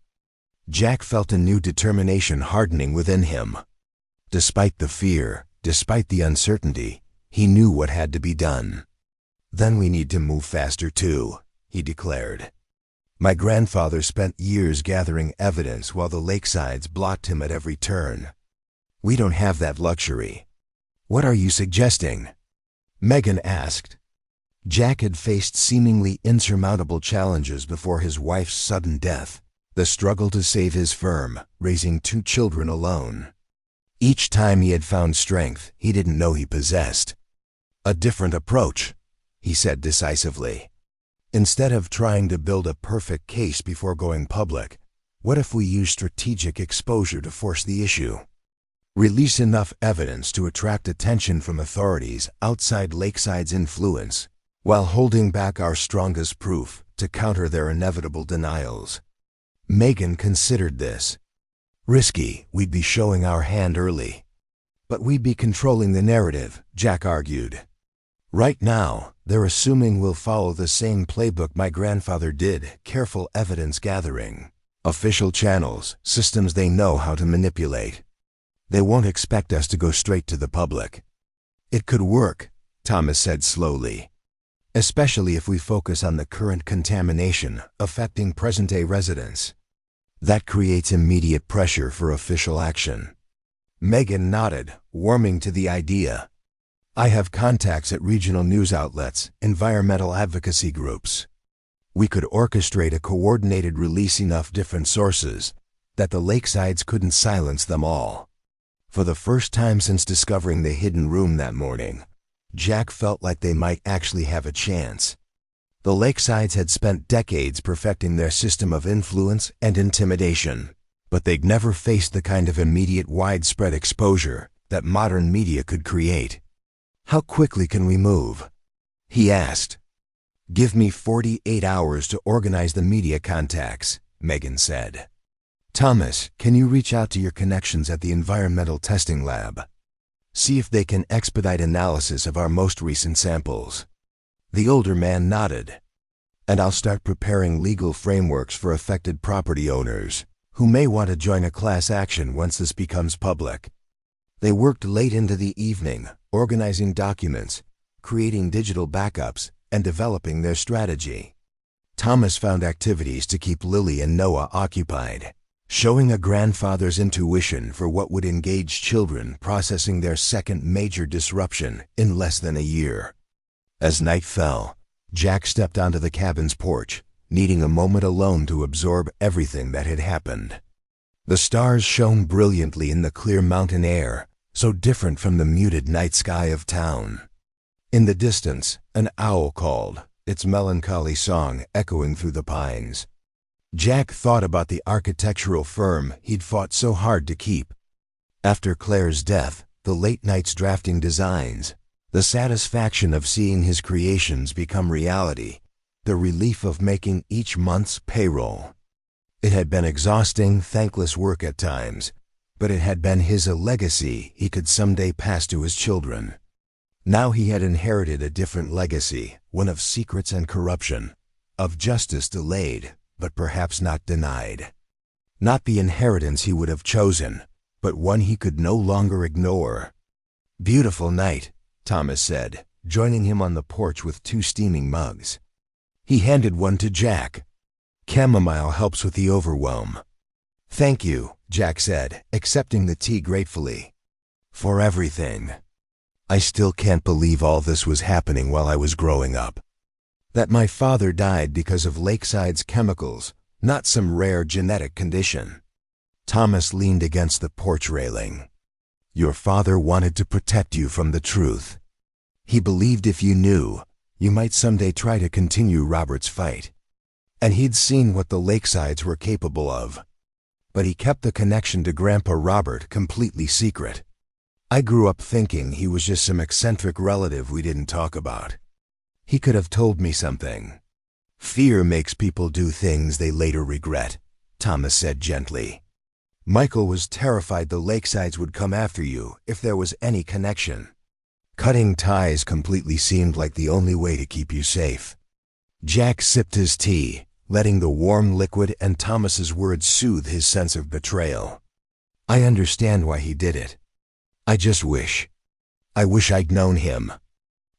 Jack felt a new determination hardening within him. Despite the fear, despite the uncertainty, he knew what had to be done. Then we need to move faster too, he declared. My grandfather spent years gathering evidence while the Lakesides blocked him at every turn. We don't have that luxury. What are you suggesting? Megan asked. Jack had faced seemingly insurmountable challenges before his wife's sudden death, the struggle to save his firm, raising 2 children alone. Each time he had found strength he didn't know he possessed. A different approach, he said decisively. Instead of trying to build a perfect case before going public, what if we use strategic exposure to force the issue? Release enough evidence to attract attention from authorities outside Lakeside's influence, while holding back our strongest proof to counter their inevitable denials. Megan considered this. Risky, we'd be showing our hand early. But we'd be controlling the narrative, Jack argued. Right now, they're assuming we'll follow the same playbook my grandfather did, careful evidence gathering. Official channels, systems they know how to manipulate. They won't expect us to go straight to the public. It could work, Thomas said slowly. Especially if we focus on the current contamination affecting present-day residents. That creates immediate pressure for official action. Megan nodded, warming to the idea. I have contacts at regional news outlets, environmental advocacy groups. We could orchestrate a coordinated release enough different sources that the Lakesides couldn't silence them all. For the first time since discovering the hidden room that morning, Jack felt like they might actually have a chance. The Lakesides had spent decades perfecting their system of influence and intimidation, but they'd never faced the kind of immediate widespread exposure that modern media could create. How quickly can we move? He asked. Give me 48 hours to organize the media contacts, Megan said. Thomas, can you reach out to your connections at the environmental testing lab? See if they can expedite analysis of our most recent samples. The older man nodded. And I'll start preparing legal frameworks for affected property owners who may want to join a class action once this becomes public. They worked late into the evening, organizing documents, creating digital backups, and developing their strategy. Thomas found activities to keep Lily and Noah occupied, showing a grandfather's intuition for what would engage children processing their second major disruption in less than a year. As night fell, Jack stepped onto the cabin's porch, needing a moment alone to absorb everything that had happened. The stars shone brilliantly in the clear mountain air, so different from the muted night sky of town. In the distance, an owl called, its melancholy song echoing through the pines. Jack thought about the architectural firm he'd fought so hard to keep. After Claire's death, the late nights drafting designs, the satisfaction of seeing his creations become reality, the relief of making each month's payroll. It had been exhausting, thankless work at times, but it had been his legacy he could someday pass to his children. Now he had inherited a different legacy, one of secrets and corruption, of justice delayed, but perhaps not denied. Not the inheritance he would have chosen, but one he could no longer ignore. Beautiful night, Thomas said, joining him on the porch with 2 steaming mugs. He handed one to Jack. Chamomile helps with the overwhelm. Thank you, Jack said, accepting the tea gratefully. For everything. I still can't believe all this was happening while I was growing up. That my father died because of Lakeside's chemicals, not some rare genetic condition. Thomas leaned against the porch railing. Your father wanted to protect you from the truth. He believed if you knew, you might someday try to continue Robert's fight. And he'd seen what the Lakesides were capable of. But he kept the connection to Grandpa Robert completely secret. I grew up thinking he was just some eccentric relative we didn't talk about. He could have told me something. Fear makes people do things they later regret, Thomas said gently. Michael was terrified the Lakesides would come after you if there was any connection. Cutting ties completely seemed like the only way to keep you safe. Jack sipped his tea, letting the warm liquid and Thomas's words soothe his sense of betrayal. I understand why he did it. I wish I'd known him.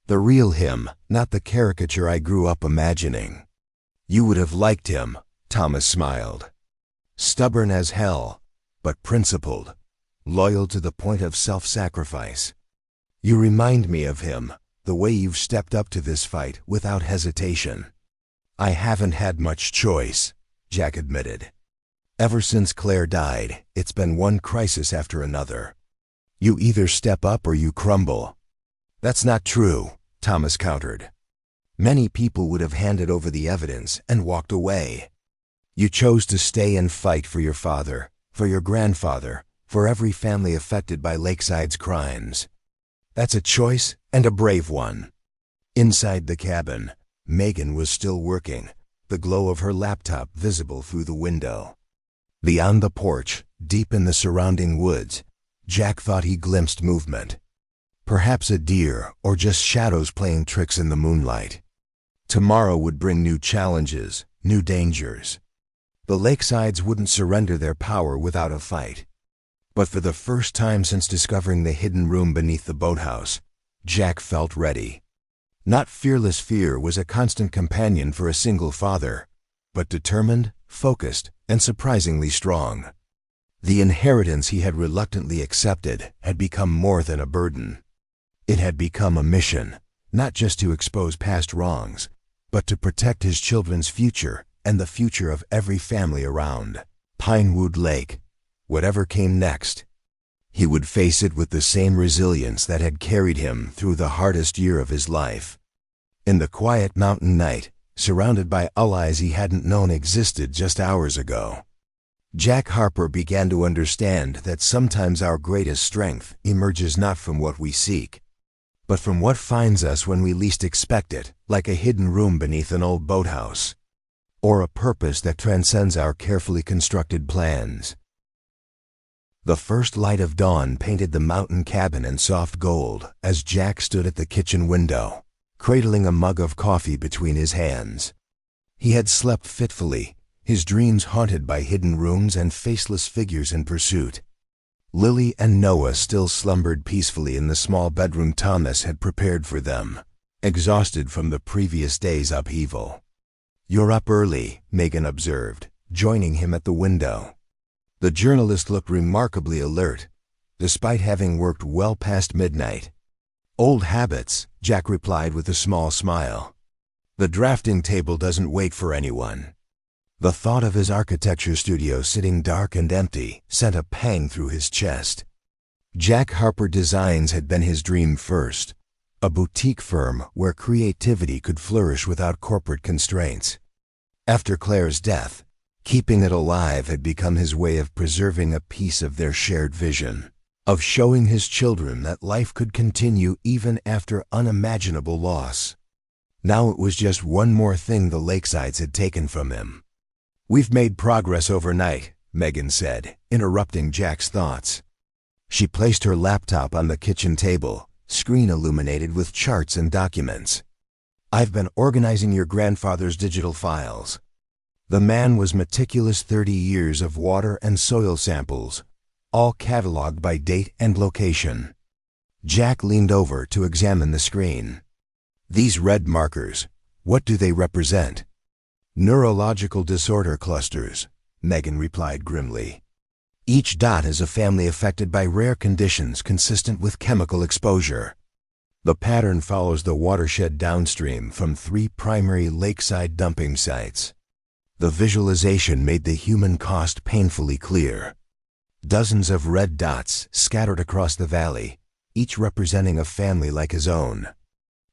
The real him, not the caricature I grew up imagining. You would have liked him, Thomas smiled. Stubborn as hell, but principled, loyal to the point of self-sacrifice. You remind me of him, the way you've stepped up to this fight without hesitation. I haven't had much choice, Jack admitted. Ever since Claire died, it's been one crisis after another. You either step up or you crumble. That's not true, Thomas countered. Many people would have handed over the evidence and walked away. You chose to stay and fight for your father, for your grandfather, for every family affected by Lakeside's crimes. That's a choice and a brave one. Inside the cabin, Megan was still working, the glow of her laptop visible through the window. Beyond the porch, Deep in the surrounding woods, Jack thought he glimpsed movement. Perhaps a deer or just shadows playing tricks in the moonlight. Tomorrow would bring new challenges, new dangers. The Lakesides wouldn't surrender their power without a fight. But for the first time since discovering the hidden room beneath the boathouse, Jack felt ready. Not fearless fear was a constant companion for a single father, but determined, focused, and surprisingly strong. The inheritance he had reluctantly accepted had become more than a burden. It had become a mission, not just to expose past wrongs, but to protect his children's future and the future of every family around. Pinewood Lake, whatever came next, he would face it with the same resilience that had carried him through the hardest year of his life. In the quiet mountain night, surrounded by allies he hadn't known existed just hours ago, Jack Harper began to understand that sometimes our greatest strength emerges not from what we seek, but from what finds us when we least expect it, like a hidden room beneath an old boathouse, or a purpose that transcends our carefully constructed plans. The first light of dawn painted the mountain cabin in soft gold as Jack stood at the kitchen window, cradling a mug of coffee between his hands. He had slept fitfully, his dreams haunted by hidden rooms and faceless figures in pursuit. Lily and Noah still slumbered peacefully in the small bedroom Thomas had prepared for them, exhausted from the previous day's upheaval. "You're up early," Megan observed, joining him at the window. The journalist looked remarkably alert, despite having worked well past midnight. "Old habits," Jack replied with a small smile. "The drafting table doesn't wait for anyone." The thought of his architecture studio sitting dark and empty sent a pang through his chest. Jack Harper Designs had been his dream first, a boutique firm where creativity could flourish without corporate constraints. After Claire's death, keeping it alive had become his way of preserving a piece of their shared vision, of showing his children that life could continue even after unimaginable loss. Now it was just one more thing the Lakesides had taken from him. "We've made progress overnight," Megan said, interrupting Jack's thoughts. She placed her laptop on the kitchen table, screen illuminated with charts and documents. "I've been organizing your grandfather's digital files." The man was meticulous. 30 years of water and soil samples, all cataloged by date and location. Jack leaned over to examine the screen. "These red markers, what do they represent?" "Neurological disorder clusters," Megan replied grimly. "Each dot is a family affected by rare conditions consistent with chemical exposure. The pattern follows the watershed downstream from 3 primary lakeside dumping sites." The visualization made the human cost painfully clear. Dozens of red dots scattered across the valley, each representing a family like his own.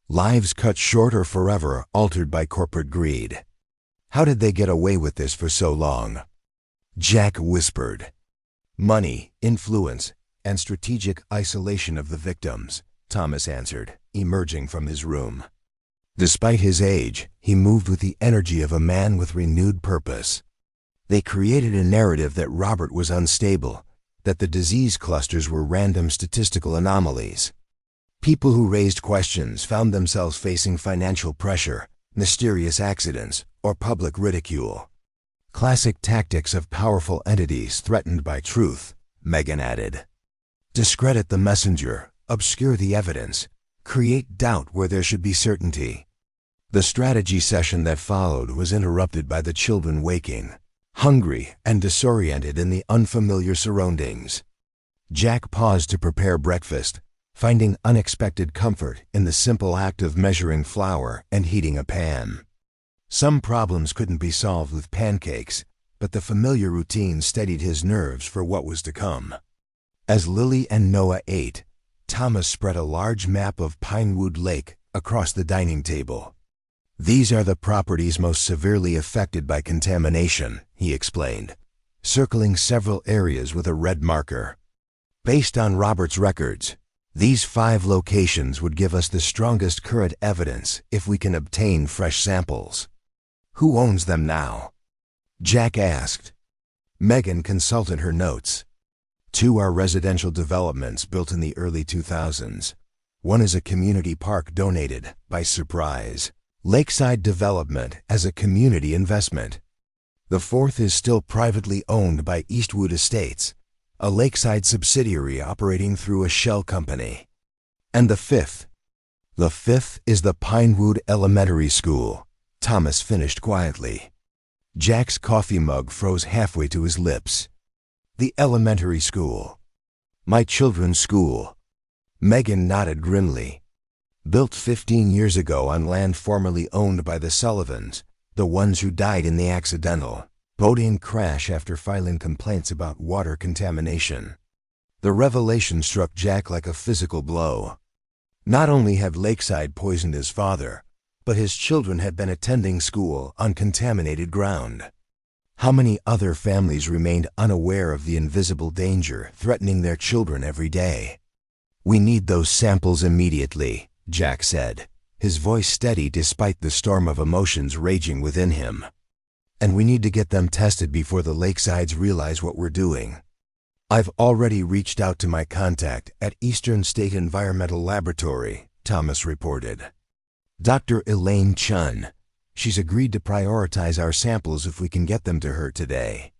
Lives cut short or forever altered by corporate greed. "How did they get away with this for so long?" Jack whispered. "Money, influence, and strategic isolation of the victims," Thomas answered, emerging from his room. Despite his age, he moved with the energy of a man with renewed purpose. They created a narrative that Robert was unstable, that the disease clusters were random statistical anomalies. People who raised questions found themselves facing financial pressure, mysterious accidents, or public ridicule. "Classic tactics of powerful entities threatened by truth," Megan added. "Discredit the messenger, obscure the evidence, create doubt where there should be certainty." The strategy session that followed was interrupted by the children waking, hungry and disoriented in the unfamiliar surroundings. Jack paused to prepare breakfast, finding unexpected comfort in the simple act of measuring flour and heating a pan. Some problems couldn't be solved with pancakes, but the familiar routine steadied his nerves for what was to come. As Lily and Noah ate, Thomas spread a large map of Pinewood Lake across the dining table. "These are the properties most severely affected by contamination," he explained, circling several areas with a red marker. "Based on Robert's records, these 5 locations would give us the strongest current evidence if we can obtain fresh samples." "Who owns them now?" Jack asked. Megan consulted her notes. 2 are residential developments built in the early 2000s. 1 is a community park donated, by surprise, Lakeside Development as a community investment. The 4th is still privately owned by Eastwood Estates, a Lakeside subsidiary operating through a shell company. And the 5th? The 5th is the Pinewood Elementary School, Thomas finished quietly. Jack's coffee mug froze halfway to his lips. The elementary school. My children's school. Megan nodded grimly. Built 15 years ago on land formerly owned by the Sullivans, the ones who died in the accidental boating crash after filing complaints about water contamination. The revelation struck Jack like a physical blow. Not only had Lakeside poisoned his father, but his children had been attending school on contaminated ground. How many other families remained unaware of the invisible danger threatening their children every day? "We need those samples immediately," Jack said, his voice steady despite the storm of emotions raging within him. "And we need to get them tested before the Lakesides realize what we're doing." "I've already reached out to my contact at Eastern State Environmental Laboratory," Thomas reported. "Dr. Elaine Chun. She's agreed to prioritize our samples if we can get them to her today."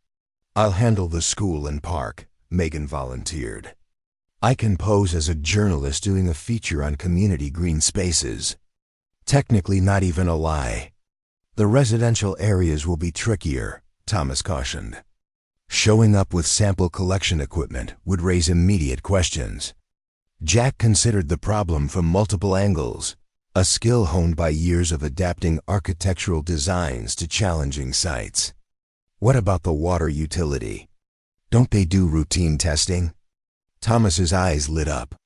"I'll handle the school and park," Megan volunteered. "I can pose as a journalist doing a feature on community green spaces." "Technically not even a lie. The residential areas will be trickier," Thomas cautioned. Showing up with sample collection equipment would raise immediate questions. Jack considered the problem from multiple angles, a skill honed by years of adapting architectural designs to challenging sites. "What about the water utility? Don't they do routine testing?" Thomas's eyes lit up.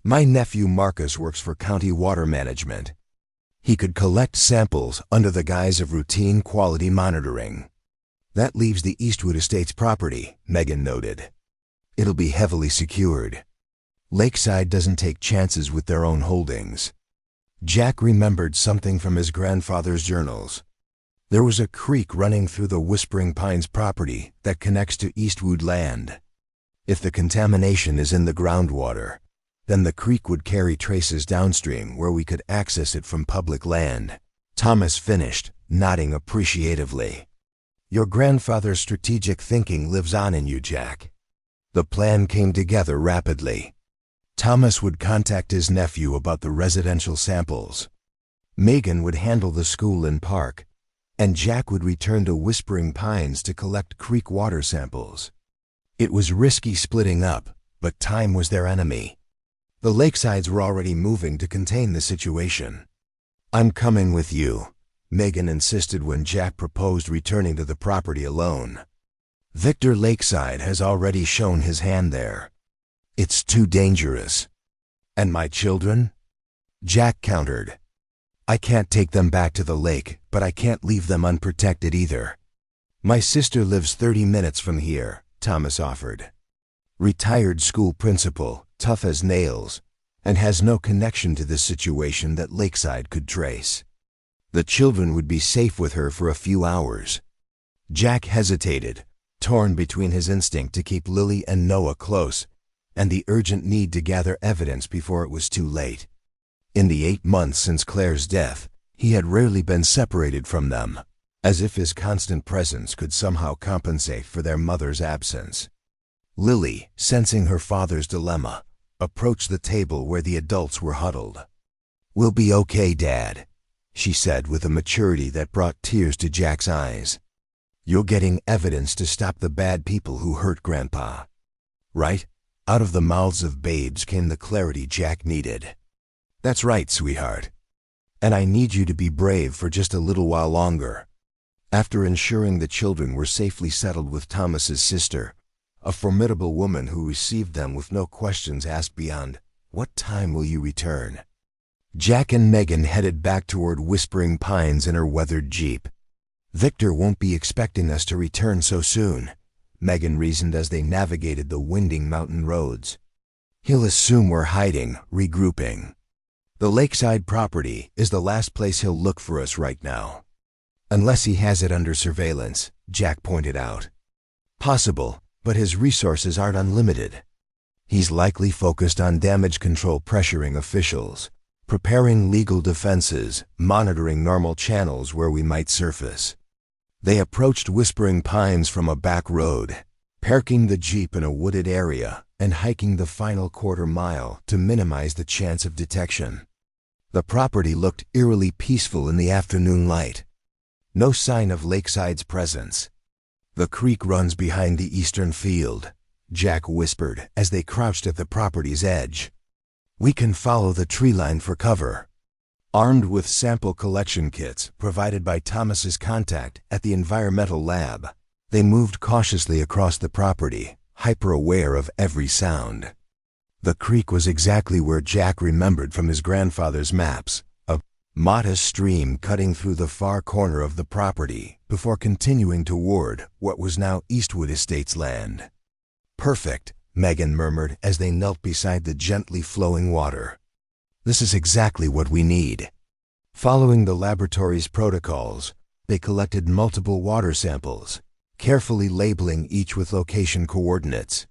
"My nephew Marcus works for county water management. He could collect samples under the guise of routine quality monitoring." "That leaves the Eastwood Estates property," Megan noted. "It'll be heavily secured. Lakeside doesn't take chances with their own holdings." Jack remembered something from his grandfather's journals. There was a creek running through the Whispering Pines property that connects to Eastwood land. If the contamination is in the groundwater, then the creek would carry traces downstream where we could access it from public land. Thomas finished, nodding appreciatively. "Your grandfather's strategic thinking lives on in you, Jack." The plan came together rapidly. Thomas would contact his nephew about the residential samples. Megan would handle the school and park, and Jack would return to Whispering Pines to collect creek water samples. It was risky splitting up, but time was their enemy. The Lakesides were already moving to contain the situation. "I'm coming with you," Megan insisted when Jack proposed returning to the property alone. "Victor Lakeside has already shown his hand there. It's too dangerous." "And my children?" Jack countered. "I can't take them back to the lake, but I can't leave them unprotected either." "My sister lives 30 minutes from here," Thomas offered. "Retired school principal, tough as nails, and has no connection to this situation that Lakeside could trace. The children would be safe with her for a few hours." Jack hesitated, torn between his instinct to keep Lily and Noah close and the urgent need to gather evidence before it was too late. In the 8 months since Claire's death, he had rarely been separated from them, as if his constant presence could somehow compensate for their mother's absence. Lily, sensing her father's dilemma, approached the table where the adults were huddled. "We'll be okay, Dad," she said with a maturity that brought tears to Jack's eyes. "You're getting evidence to stop the bad people who hurt Grandpa. Right?" Out of the mouths of babes came the clarity Jack needed. "That's right, sweetheart. And I need you to be brave for just a little while longer." After ensuring the children were safely settled with Thomas's sister, a formidable woman who received them with no questions asked beyond, "What time will you return?" Jack and Megan headed back toward Whispering Pines in her weathered Jeep. "Victor won't be expecting us to return so soon," Megan reasoned as they navigated the winding mountain roads. "He'll assume we're hiding, regrouping. The Lakeside property is the last place he'll look for us right now. Unless he has it under surveillance," Jack pointed out. Possible, but his resources aren't unlimited. He's likely focused on damage control, pressuring officials, preparing legal defenses, monitoring normal channels where we might surface. They approached Whispering Pines from a back road, parking the Jeep in a wooded area and hiking the final quarter-mile to minimize the chance of detection. The property looked eerily peaceful in the afternoon light. No sign of Lakeside's presence. "The creek runs behind the eastern field," Jack whispered as they crouched at the property's edge. "We can follow the tree line for cover." Armed with sample collection kits provided by Thomas's contact at the environmental lab, they moved cautiously across the property, hyper-aware of every sound. The creek was exactly where Jack remembered from his grandfather's maps, a modest stream cutting through the far corner of the property before continuing toward what was now Eastwood Estates land. "Perfect," Megan murmured as they knelt beside the gently flowing water. "This is exactly what we need." Following the laboratory's protocols, they collected multiple water samples, carefully labeling each with location coordinates.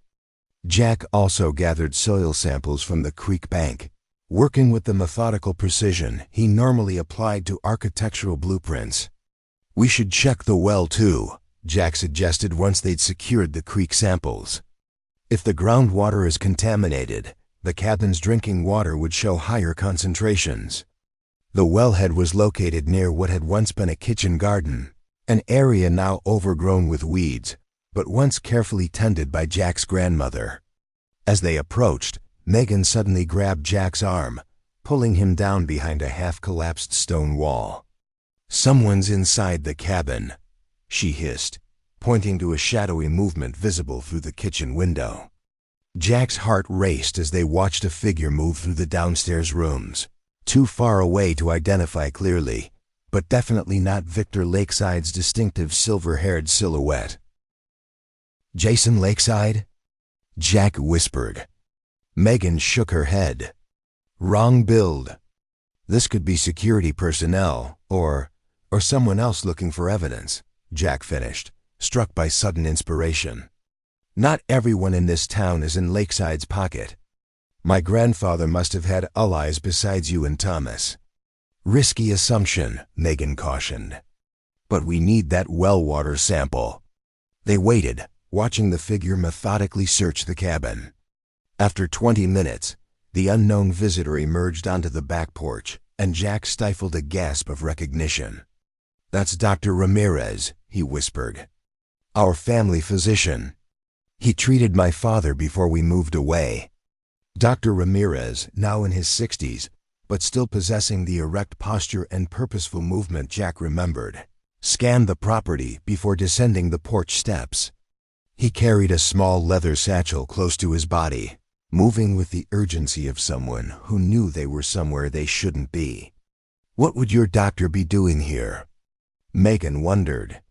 Jack also gathered soil samples from the creek bank, working with the methodical precision he normally applied to architectural blueprints. "We should check the well too," Jack suggested once they'd secured the creek samples. If the groundwater is contaminated, the cabin's drinking water would show higher concentrations. The wellhead was located near what had once been a kitchen garden, an area now overgrown with weeds, but once carefully tended by Jack's grandmother. As they approached, Megan suddenly grabbed Jack's arm, pulling him down behind a half-collapsed stone wall. "Someone's inside the cabin," she hissed, pointing to a shadowy movement visible through the kitchen window. Jack's heart raced as they watched a figure move through the downstairs rooms, too far away to identify clearly, but definitely not Victor Lakeside's distinctive silver-haired silhouette. "Jason Lakeside?" Jack whispered. Megan shook her head. "Wrong build. This could be security personnel, or someone else looking for evidence," Jack finished, struck by sudden inspiration. "Not everyone in this town is in Lakeside's pocket. My grandfather must have had allies besides you and Thomas." "Risky assumption," Megan cautioned. "But we need that well water sample." They waited, watching the figure methodically search the cabin. After 20 minutes, the unknown visitor emerged onto the back porch, and Jack stifled a gasp of recognition. "That's Dr. Ramirez," he whispered. "Our family physician. He treated my father before we moved away." Dr. Ramirez, now in his 60s, but still possessing the erect posture and purposeful movement Jack remembered, scanned the property before descending the porch steps. He carried a small leather satchel close to his body, moving with the urgency of someone who knew they were somewhere they shouldn't be. "What would your doctor be doing here?" Megan wondered.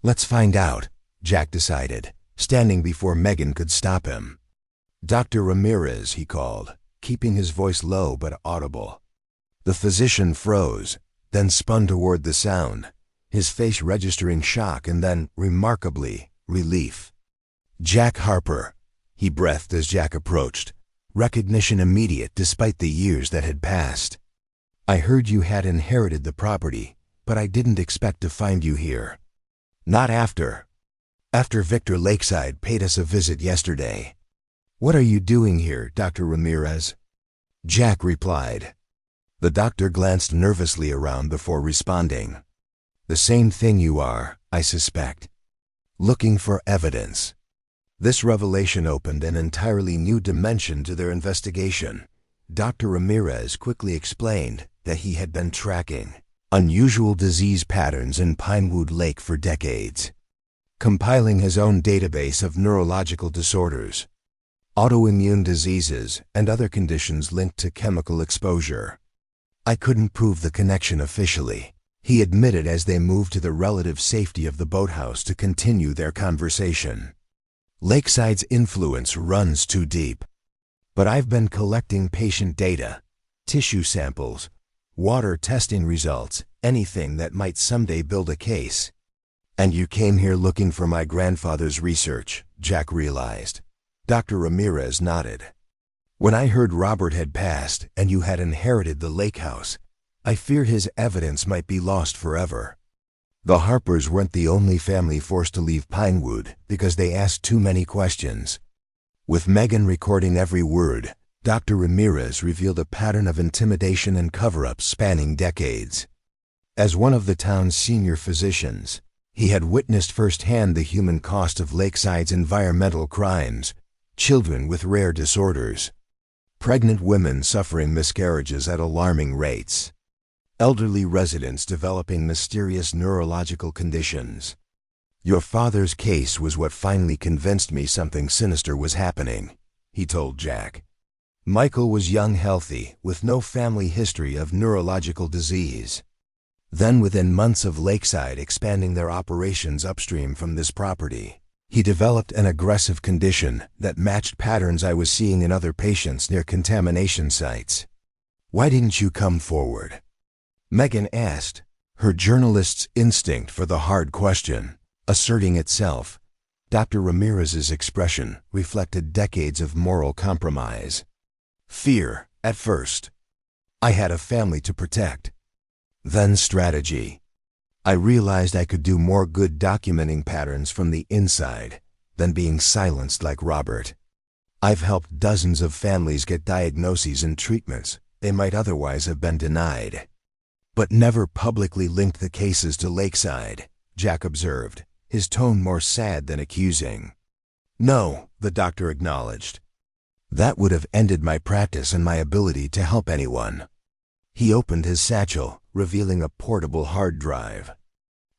"Let's find out," Jack decided, standing before Megan could stop him. "Dr. Ramirez," he called, keeping his voice low but audible. The physician froze, then spun toward the sound, his face registering shock and then, remarkably, relief. "Jack Harper," he breathed as Jack approached, recognition immediate despite the years that had passed. "I heard you had inherited the property, but I didn't expect to find you here. Not after Victor Lakeside paid us a visit yesterday." "What are you doing here, Dr. Ramirez?" Jack replied. The doctor glanced nervously around before responding. "The same thing you are, I suspect. Looking for evidence." This revelation opened an entirely new dimension to their investigation. Dr. Ramirez quickly explained that he had been tracking unusual disease patterns in Pinewood Lake for decades, compiling his own database of neurological disorders, autoimmune diseases, and other conditions linked to chemical exposure. "I couldn't prove the connection officially," he admitted as they moved to the relative safety of the boathouse to continue their conversation. "Lakeside's influence runs too deep. But I've been collecting patient data, tissue samples, water testing results, anything that might someday build a case. And you came here looking for my grandfather's research, Jack realized. Dr. Ramirez nodded. When I heard Robert had passed and you had inherited the lake house, I feared his evidence might be lost forever. The Harpers weren't the only family forced to leave Pinewood because they asked too many questions. With Megan recording every word, Dr. Ramirez revealed a pattern of intimidation and cover-ups spanning decades. As one of the town's senior physicians, he had witnessed firsthand the human cost of Lakeside's environmental crimes: children with rare disorders, pregnant women suffering miscarriages at alarming rates, elderly residents developing mysterious neurological conditions. Your father's case was what finally convinced me something sinister was happening, he told Jack. Michael was young, healthy, with no family history of neurological disease. Then, within months of Lakeside expanding their operations upstream from this property, he developed an aggressive condition that matched patterns I was seeing in other patients near contamination sites. Why didn't you come forward? Megan asked, her journalist's instinct for the hard question asserting itself. Dr. Ramirez's expression reflected decades of moral compromise. Fear, at first. I had a family to protect. Then strategy. I realized I could do more good documenting patterns from the inside than being silenced like Robert. I've helped dozens of families get diagnoses and treatments they might otherwise have been denied, but never publicly linked the cases to Lakeside, Jack observed, his tone more sad than accusing. No, the doctor acknowledged. That would have ended my practice and my ability to help anyone. He opened his satchel, revealing a portable hard drive.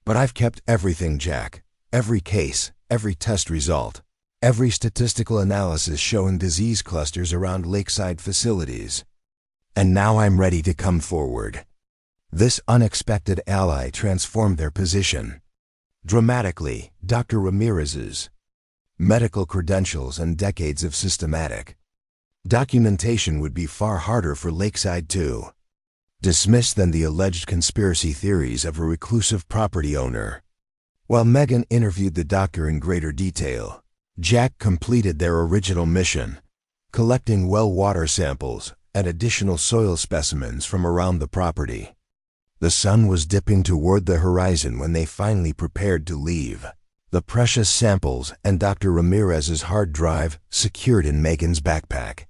But I've kept everything, Jack. Every case, every test result, every statistical analysis showing disease clusters around Lakeside facilities. And now I'm ready to come forward. This unexpected ally transformed their position. Dramatically, Dr. Ramirez's medical credentials and decades of systematic documentation would be far harder for Lakeside to dismiss than the alleged conspiracy theories of a reclusive property owner. While Megan interviewed the doctor in greater detail, Jack completed their original mission, collecting well water samples and additional soil specimens from around the property. The sun was dipping toward the horizon when they finally prepared to leave, the precious samples and Dr. Ramirez's hard drive secured in Megan's backpack.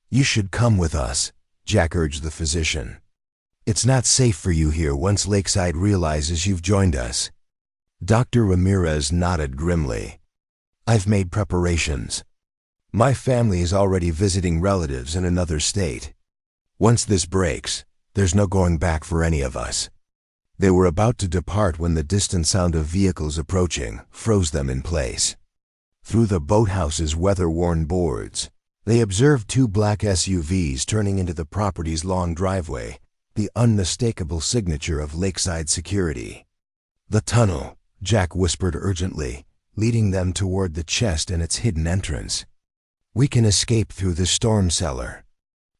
You should come with us, Jack urged the physician. It's not safe for you here once Lakeside realizes you've joined us. Dr. Ramirez nodded grimly. I've made preparations. My family is already visiting relatives in another state. Once this breaks, there's no going back for any of us. They were about to depart when the distant sound of vehicles approaching froze them in place. Through the boathouse's weather-worn boards, they observed two black SUVs turning into the property's long driveway, the unmistakable signature of Lakeside security. The tunnel, Jack whispered urgently, leading them toward the chest and its hidden entrance. We can escape through the storm cellar.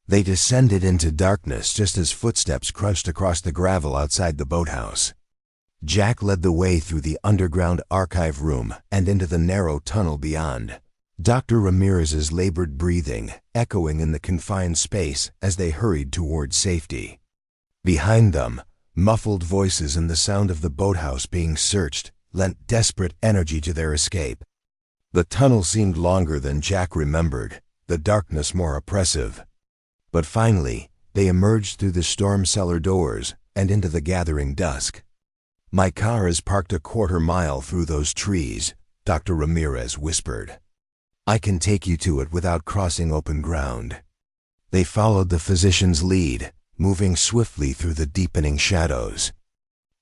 They descended into darkness just as footsteps crunched across the gravel outside the boathouse. Jack led the way through the underground archive room and into the narrow tunnel beyond, Dr. Ramirez's labored breathing echoing in the confined space as they hurried toward safety. Behind them, muffled voices and the sound of the boathouse being searched lent desperate energy to their escape. The tunnel seemed longer than Jack remembered, the darkness more oppressive. But finally, they emerged through the storm cellar doors and into the gathering dusk. My car is parked a quarter-mile through those trees, Dr. Ramirez whispered. I can take you to it without crossing open ground. They followed the physician's lead, moving swiftly through the deepening shadows.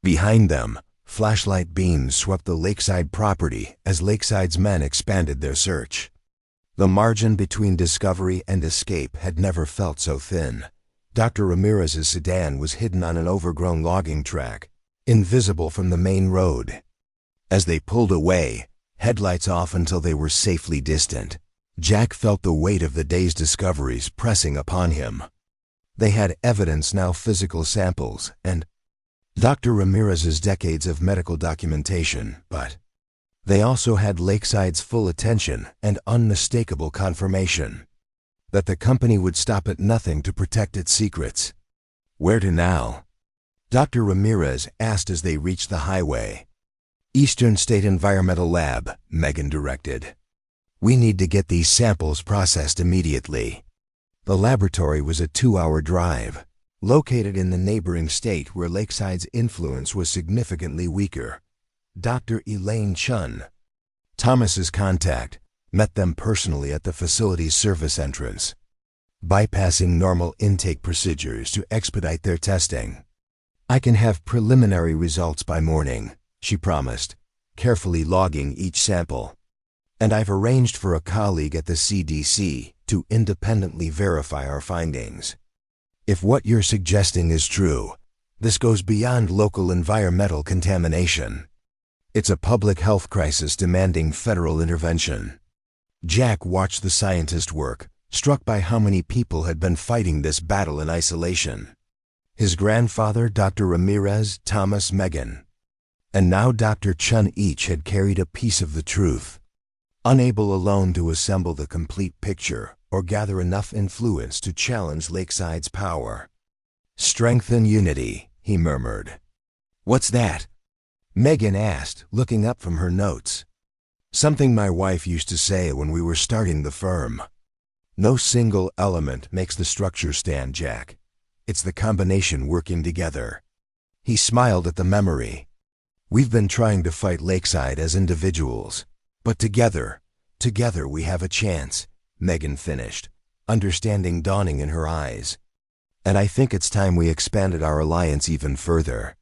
Behind them, flashlight beams swept the Lakeside property as Lakeside's men expanded their search. The margin between discovery and escape had never felt so thin. Dr. Ramirez's sedan was hidden on an overgrown logging track, invisible from the main road. As they pulled away, headlights off until they were safely distant, Jack felt the weight of the day's discoveries pressing upon him. They had evidence now, physical samples, and Dr. Ramirez's decades of medical documentation, but they also had Lakeside's full attention and unmistakable confirmation that the company would stop at nothing to protect its secrets. Where to now? Dr. Ramirez asked as they reached the highway. Eastern State Environmental Lab, Megan directed. We need to get these samples processed immediately. The laboratory was a 2-hour drive, located in the neighboring state where Lakeside's influence was significantly weaker. Dr. Elaine Chun, Thomas's contact, met them personally at the facility's service entrance, bypassing normal intake procedures to expedite their testing. I can have preliminary results by morning, she promised, carefully logging each sample. And I've arranged for a colleague at the CDC to independently verify our findings. If what you're suggesting is true, this goes beyond local environmental contamination. It's a public health crisis demanding federal intervention. Jack watched the scientist work, struck by how many people had been fighting this battle in isolation. His grandfather, Dr. Ramirez, Thomas, Megan, and now Dr. Chun each had carried a piece of the truth, unable alone to assemble the complete picture or gather enough influence to challenge Lakeside's power. Strength and unity, he murmured. What's that? Megan asked, looking up from her notes. Something my wife used to say when we were starting the firm. No single element makes the structure stand, Jack. It's the combination working together. He smiled at the memory. We've been trying to fight Lakeside as individuals, but together we have a chance, Megan finished, understanding dawning in her eyes. And I think it's time we expanded our alliance even further.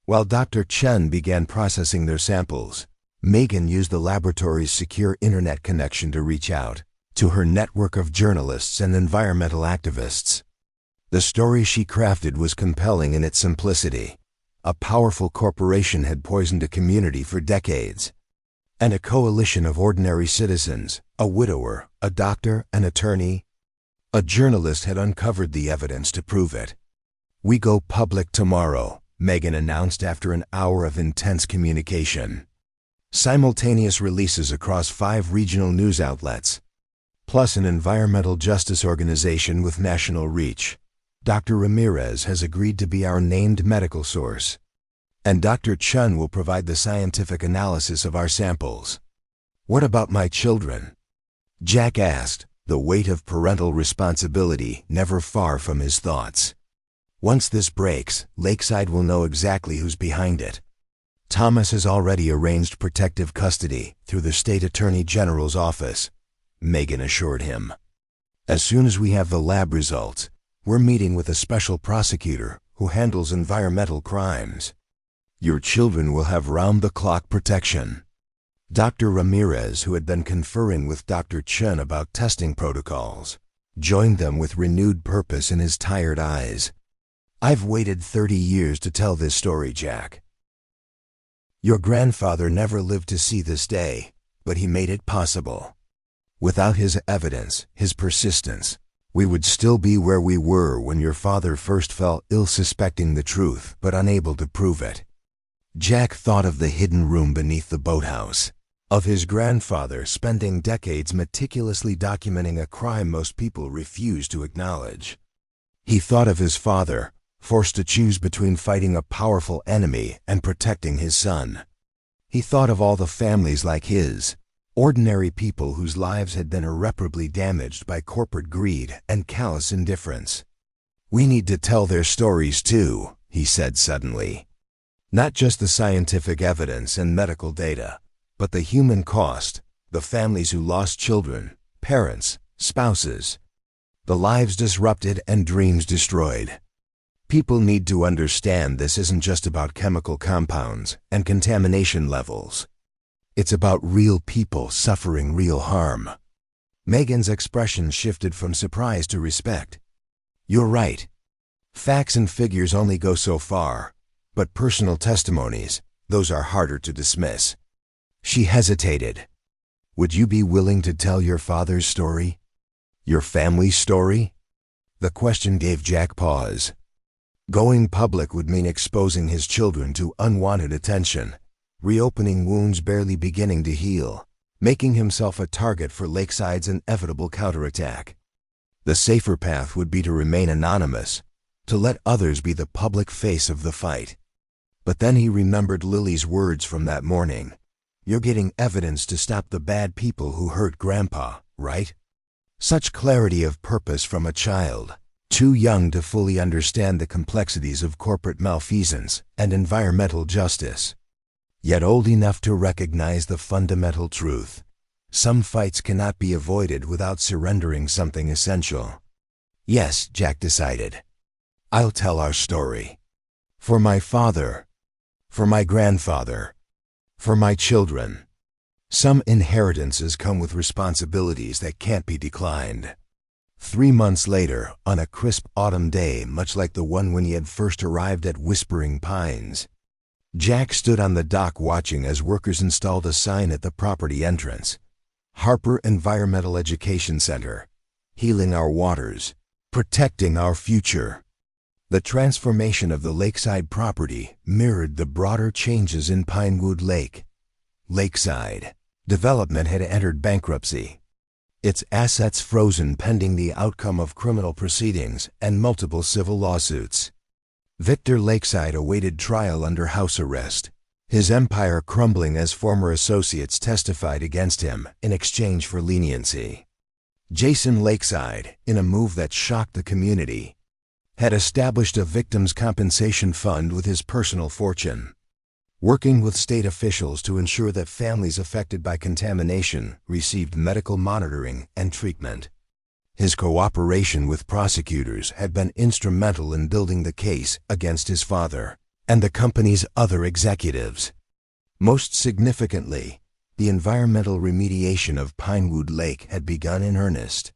While Dr. Chen began processing their samples, Megan used the laboratory's secure internet connection to reach out to her network of journalists and environmental activists. The story she crafted was compelling in its simplicity. A powerful corporation had poisoned a community for decades, and a coalition of ordinary citizens, a widower, a doctor, an attorney, a journalist had uncovered the evidence to prove it. We go public tomorrow, Megan announced after an hour of intense communication. Simultaneous releases across 5 regional news outlets, plus an environmental justice organization with national reach. Dr. Ramirez has agreed to be our named medical source, and Dr. Chun will provide the scientific analysis of our samples. What about my children? Jack asked, the weight of parental responsibility never far from his thoughts. Once this breaks, Lakeside will know exactly who's behind it. Thomas has already arranged protective custody through the state attorney general's office, Megan assured him. As soon as we have the lab results, we're meeting with a special prosecutor who handles environmental crimes. Your children will have round-the-clock protection. Dr. Ramirez, who had been conferring with Dr. Chen about testing protocols, joined them with renewed purpose in his tired eyes. I've waited 30 years to tell this story, Jack. Your grandfather never lived to see this day, but he made it possible. Without his evidence, his persistence, we would still be where we were when your father first fell ill suspecting the truth but unable to prove it. Jack thought of the hidden room beneath the boathouse, of his grandfather spending decades meticulously documenting a crime most people refuse to acknowledge. He thought of his father, forced to choose between fighting a powerful enemy and protecting his son. He thought of all the families like his, ordinary people whose lives had been irreparably damaged by corporate greed and callous indifference. We need to tell their stories too, he said suddenly. Not just the scientific evidence and medical data, but the human cost, the families who lost children, parents, spouses, the lives disrupted and dreams destroyed. People need to understand this isn't just about chemical compounds and contamination levels. It's about real people suffering real harm. Megan's expression shifted from surprise to respect. You're right. Facts and figures only go so far, but personal testimonies, those are harder to dismiss. She hesitated. Would you be willing to tell your father's story? Your family's story? The question gave Jack pause. Going public would mean exposing his children to unwanted attention, reopening wounds barely beginning to heal, making himself a target for Lakeside's inevitable counterattack. The safer path would be to remain anonymous, to let others be the public face of the fight. But then he remembered Lily's words from that morning. "You're getting evidence to stop the bad people who hurt Grandpa, right?" Such clarity of purpose from a child, too young to fully understand the complexities of corporate malfeasance and environmental justice, yet old enough to recognize the fundamental truth. Some fights cannot be avoided without surrendering something essential. Yes, Jack decided. I'll tell our story. For my father, for my grandfather, for my children. Some inheritances come with responsibilities that can't be declined. 3 months later, on a crisp autumn day much like the one when he had first arrived at Whispering Pines, Jack stood on the dock watching as workers installed a sign at the property entrance. Harper Environmental Education Center. Healing our waters. Protecting our future. The transformation of the lakeside property mirrored the broader changes in Pinewood Lake. Lakeside development had entered bankruptcy, its assets frozen pending the outcome of criminal proceedings and multiple civil lawsuits. Victor Lakeside awaited trial under house arrest, his empire crumbling as former associates testified against him in exchange for leniency. Jason Lakeside, in a move that shocked the community, had established a victims' compensation fund with his personal fortune, working with state officials to ensure that families affected by contamination received medical monitoring and treatment. His cooperation with prosecutors had been instrumental in building the case against his father and the company's other executives. Most significantly, the environmental remediation of Pinewood Lake had begun in earnest.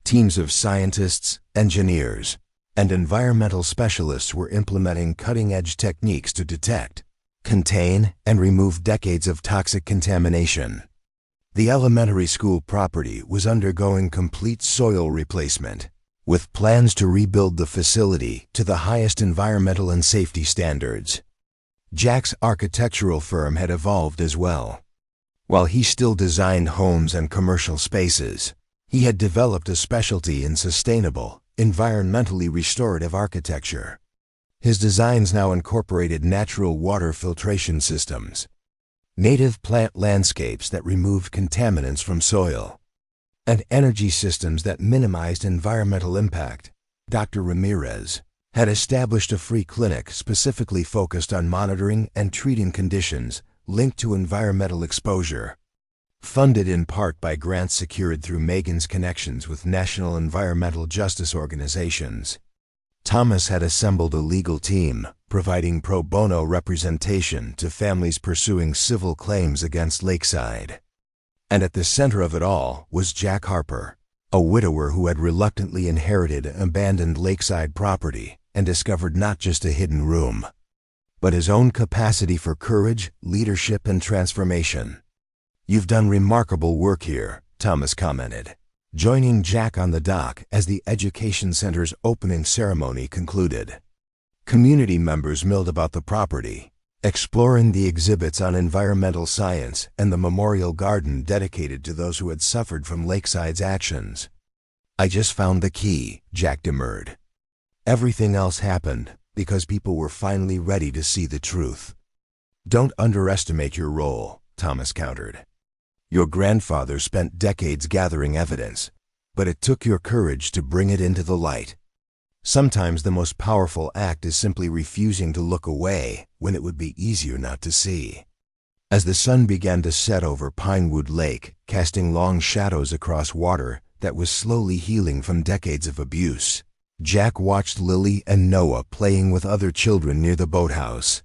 Teams of scientists, engineers, and environmental specialists were implementing cutting-edge techniques to detect, contain, and remove decades of toxic contamination. The elementary school property was undergoing complete soil replacement, with plans to rebuild the facility to the highest environmental and safety standards. Jack's architectural firm had evolved as well. While he still designed homes and commercial spaces, he had developed a specialty in sustainable, environmentally restorative architecture. His designs now incorporated natural water filtration systems, native plant landscapes that removed contaminants from soil, and energy systems that minimized environmental impact. Dr. Ramirez had established a free clinic specifically focused on monitoring and treating conditions linked to environmental exposure. Funded in part by grants secured through Megan's connections with national environmental justice organizations, Thomas had assembled a legal team, providing pro bono representation to families pursuing civil claims against Lakeside. And at the center of it all was Jack Harper, a widower who had reluctantly inherited abandoned lakeside property and discovered not just a hidden room, but his own capacity for courage, leadership, and transformation. "You've done remarkable work here," Thomas commented, joining Jack on the dock as the education center's opening ceremony concluded. Community members milled about the property, exploring the exhibits on environmental science and the memorial garden dedicated to those who had suffered from Lakeside's actions. "I just found the key," Jack demurred. "Everything else happened because people were finally ready to see the truth." "Don't underestimate your role," Thomas countered. "Your grandfather spent decades gathering evidence, but it took your courage to bring it into the light. Sometimes the most powerful act is simply refusing to look away when it would be easier not to see." As the sun began to set over Pinewood Lake, casting long shadows across water that was slowly healing from decades of abuse, Jack watched Lily and Noah playing with other children near the boathouse.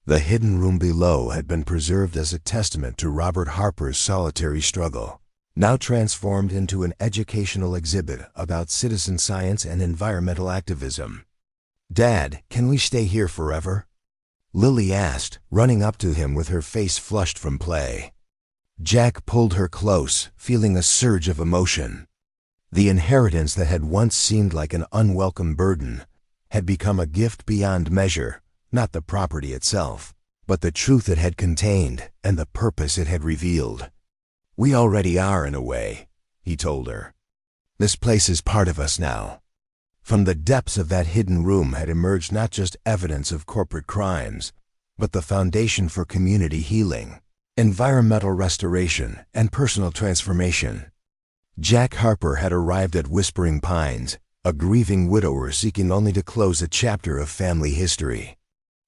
The hidden room below had been preserved as a testament to Robert Harper's solitary struggle, now transformed into an educational exhibit about citizen science and environmental activism. "Dad, can we stay here forever?" Lily asked, running up to him with her face flushed from play. Jack pulled her close, feeling a surge of emotion. The inheritance that had once seemed like an unwelcome burden had become a gift beyond measure, not the property itself, but the truth it had contained and the purpose it had revealed. "We already are in a way," he told her. "This place is part of us now." From the depths of that hidden room had emerged not just evidence of corporate crimes, but the foundation for community healing, environmental restoration, and personal transformation. Jack Harper had arrived at Whispering Pines, a grieving widower seeking only to close a chapter of family history.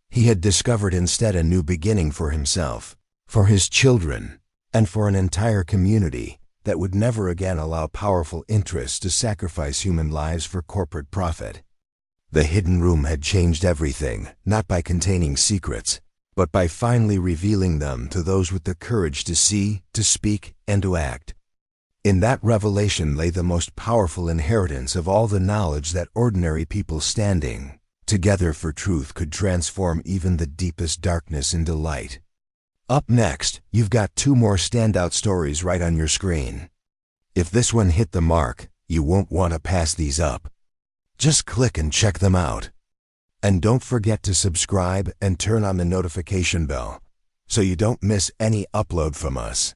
He had discovered instead a new beginning for himself, for his children, and for an entire community that would never again allow powerful interests to sacrifice human lives for corporate profit. The hidden room had changed everything, not by containing secrets, but by finally revealing them to those with the courage to see, to speak, and to act. In that revelation lay the most powerful inheritance of all the knowledge that ordinary people standing together for truth could transform even the deepest darkness into light. Up next, you've got 2 more standout stories right on your screen. If this one hit the mark, you won't want to pass these up. Just click and check them out. And don't forget to subscribe and turn on the notification bell so you don't miss any upload from us.